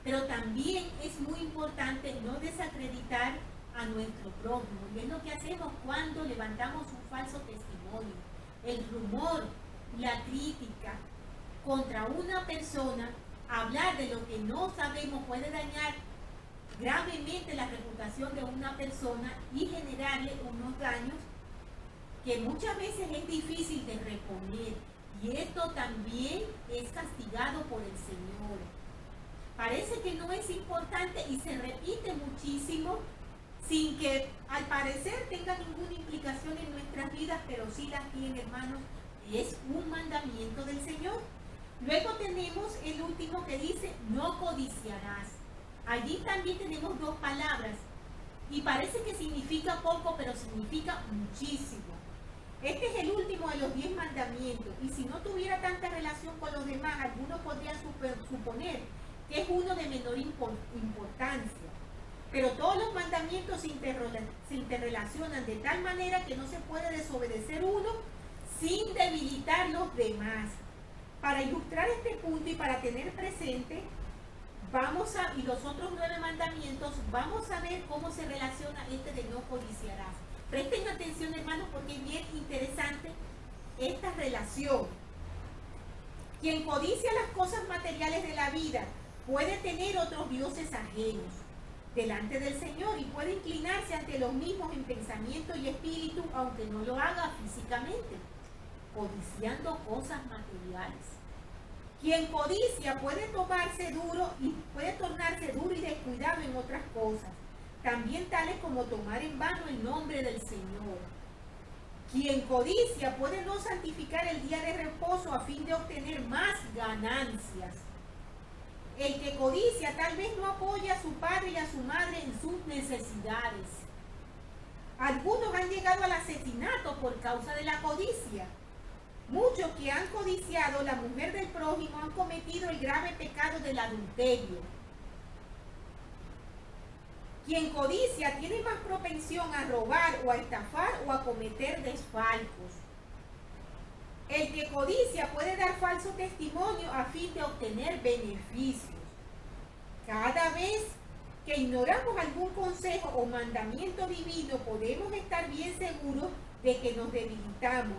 Speaker 1: Pero también es muy importante no desacreditar a nuestro prójimo. Y es lo que hacemos cuando levantamos un falso testimonio. El rumor, la crítica contra una persona, hablar de lo que no sabemos puede dañar gravemente la reputación de una persona y generarle unos daños que muchas veces es difícil de reponer. Y esto también es castigado por el Señor. Parece que no es importante y se repite muchísimo sin que al parecer tenga ninguna implicación en nuestras vidas, pero sí las tiene, hermanos. Es un mandamiento del Señor. Luego tenemos el último que dice, no codiciarás. Allí también tenemos dos palabras y parece que significa poco, pero significa muchísimo. Este es el último de los 10 mandamientos y si no tuviera tanta relación con los demás, algunos podrían suponer que es uno de menor importancia. Pero todos los mandamientos se interrelacionan de tal manera que no se puede desobedecer uno sin debilitar los demás. Para ilustrar este punto y para tener presente, y los otros 9 mandamientos, vamos a ver cómo se relaciona este de no codiciarás. Presten atención, hermanos, porque es bien interesante esta relación. Quien codicia las cosas materiales de la vida puede tener otros dioses ajenos delante del Señor y puede inclinarse ante los mismos en pensamiento y espíritu, aunque no lo haga físicamente, codiciando cosas materiales. Quien codicia puede tornarse duro y descuidado en otras cosas, también tales como tomar en vano el nombre del Señor. Quien codicia puede no santificar el día de reposo a fin de obtener más ganancias. El que codicia tal vez no apoya a su padre y a su madre en sus necesidades. Algunos han llegado al asesinato por causa de la codicia. Muchos que han codiciado la mujer del prójimo han cometido el grave pecado del adulterio. Quien codicia tiene más propensión a robar o a estafar o a cometer desfalcos. El que codicia puede dar falso testimonio a fin de obtener beneficios. Cada vez que ignoramos algún consejo o mandamiento divino, podemos estar bien seguros de que nos debilitamos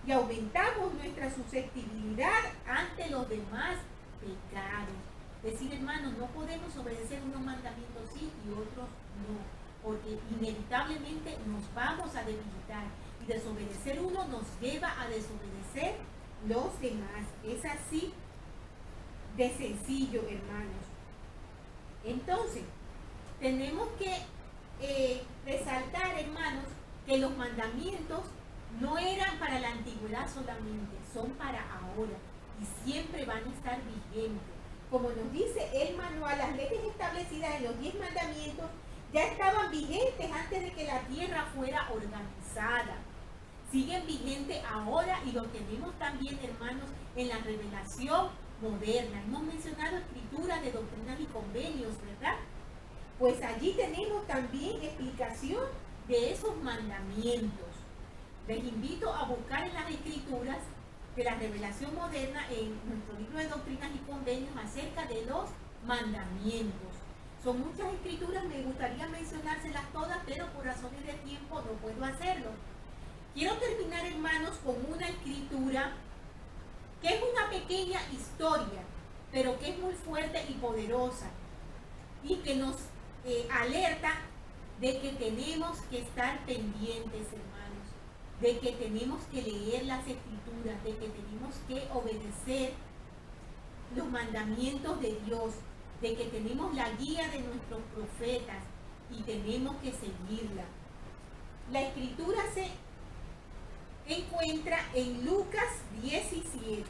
Speaker 1: y aumentamos nuestra susceptibilidad ante los demás pecados. Es decir, hermanos, no podemos obedecer unos mandamientos sí y otros no, porque inevitablemente nos vamos a debilitar y desobedecer uno nos lleva a desobedecer los demás. Es así de sencillo, hermanos. Entonces, tenemos que resaltar, hermanos, que los mandamientos no eran para la antigüedad solamente, son para ahora y siempre van a estar vigentes. Como nos dice el manual, las leyes establecidas en los 10 mandamientos ya estaban vigentes antes de que la tierra fuera organizada. Siguen vigentes ahora y lo tenemos también, hermanos, en la revelación moderna. Hemos mencionado escrituras de doctrinas y convenios, ¿verdad? Pues allí tenemos también explicación de esos mandamientos. Les invito a buscar en las escrituras de la revelación moderna en nuestro libro de doctrinas y convenios acerca de los mandamientos. Son muchas escrituras, me gustaría mencionárselas todas, pero por razones de tiempo no puedo hacerlo. Quiero terminar, hermanos, con una escritura que es una pequeña historia, pero que es muy fuerte y poderosa y que nos alerta de que tenemos que estar pendientes, hermanos, de que tenemos que leer las escrituras, de que tenemos que obedecer los mandamientos de Dios, de que tenemos la guía de nuestros profetas y tenemos que seguirla. La escritura se encuentra en Lucas 17.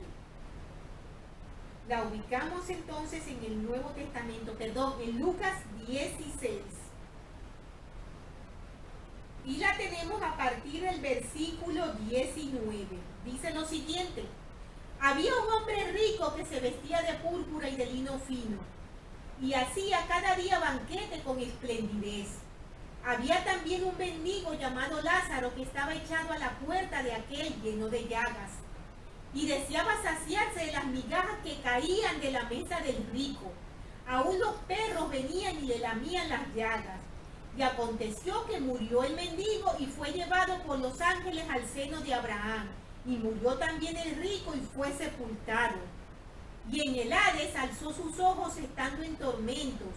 Speaker 1: La ubicamos entonces en el Nuevo Testamento, en Lucas 16. Y la tenemos a partir del versículo 19. Dice lo siguiente: había un hombre rico que se vestía de púrpura y de lino fino, y hacía cada día banquete con esplendidez. Había también un mendigo llamado Lázaro que estaba echado a la puerta de aquel lleno de llagas y deseaba saciarse de las migajas que caían de la mesa del rico. Aún los perros venían y le lamían las llagas. Y aconteció que murió el mendigo y fue llevado por los ángeles al seno de Abraham. Y murió también el rico y fue sepultado. Y en el Hades alzó sus ojos estando en tormentos,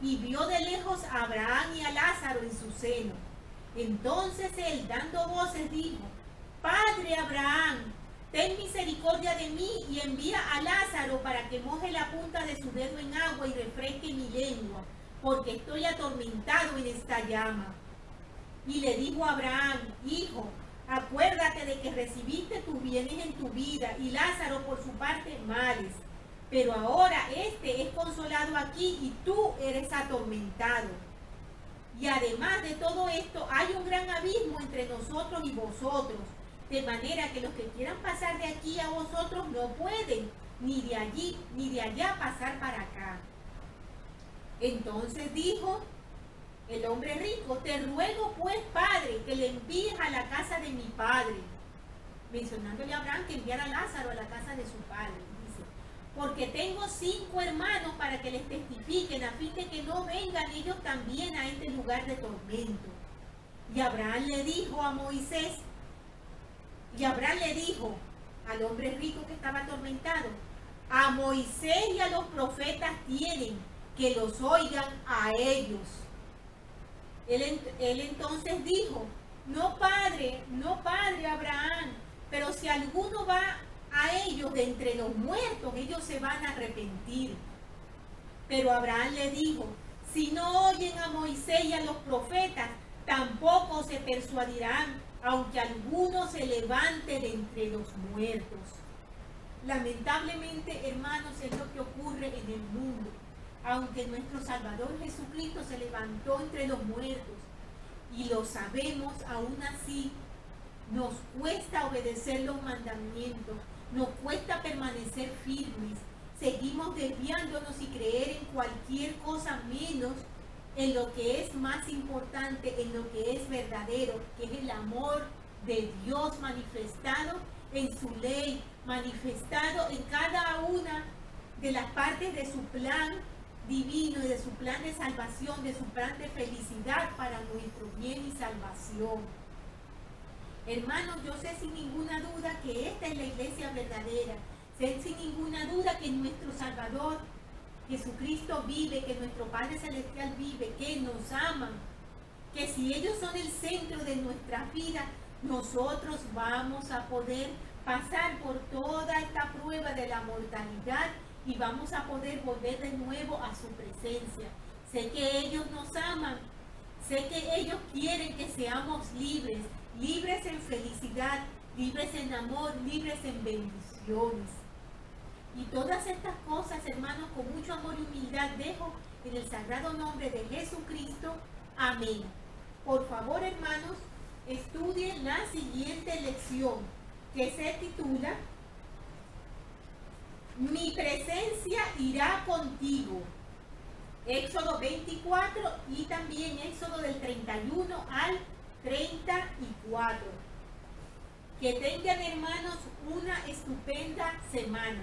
Speaker 1: y vio de lejos a Abraham y a Lázaro en su seno. Entonces él, dando voces, dijo: Padre Abraham, ten misericordia de mí y envía a Lázaro para que moje la punta de su dedo en agua y refresque mi lengua, porque estoy atormentado en esta llama. Y le dijo a Abraham: Hijo, acuérdate de que recibiste tus bienes en tu vida y Lázaro por su parte males. Pero ahora este es consolado aquí y tú eres atormentado. Y además de todo esto, hay un gran abismo entre nosotros y vosotros, de manera que los que quieran pasar de aquí a vosotros no pueden, ni de allí ni de allá pasar para acá. Entonces dijo el hombre rico: Te ruego pues, Padre, que le envíes a la casa de mi padre, mencionándole a Abraham que enviara a Lázaro a la casa de su padre. Porque tengo 5 hermanos para que les testifiquen, a fin de que no vengan ellos también a este lugar de tormento. Y Abraham le dijo al hombre rico que estaba atormentado: a Moisés y a los profetas tienen, que los oigan a ellos. Él entonces dijo: no padre Abraham, pero si alguno va a ellos de entre los muertos, ellos se van a arrepentir. Pero Abraham le dijo: si no oyen a Moisés y a los profetas, tampoco se persuadirán, aunque alguno se levante de entre los muertos. Lamentablemente, hermanos, es lo que ocurre en el mundo. Aunque nuestro Salvador Jesucristo se levantó entre los muertos, y lo sabemos, aún así nos cuesta obedecer los mandamientos, nos cuesta permanecer firmes, seguimos desviándonos y creer en cualquier cosa menos en lo que es más importante, en lo que es verdadero, que es el amor de Dios manifestado en su ley, manifestado en cada una de las partes de su plan divino y de su plan de salvación, de su plan de felicidad para nuestro bien y salvación. Hermanos, yo sé sin ninguna duda que esta es la iglesia verdadera. Sé sin ninguna duda que nuestro Salvador Jesucristo vive, que nuestro Padre Celestial vive, que nos aman, que si ellos son el centro de nuestra vida, nosotros vamos a poder pasar por toda esta prueba de la mortalidad y vamos a poder volver de nuevo a su presencia. Sé que ellos nos aman, sé que ellos quieren que seamos libres, libres en felicidad, libres en amor, libres en bendiciones. Y todas estas cosas, hermanos, con mucho amor y humildad dejo en el sagrado nombre de Jesucristo. Amén. Por favor, hermanos, estudien la siguiente lección, que se titula Mi presencia irá contigo. Éxodo 24 y también Éxodo del 31 al 34. Que tengan, hermanos, una estupenda semana.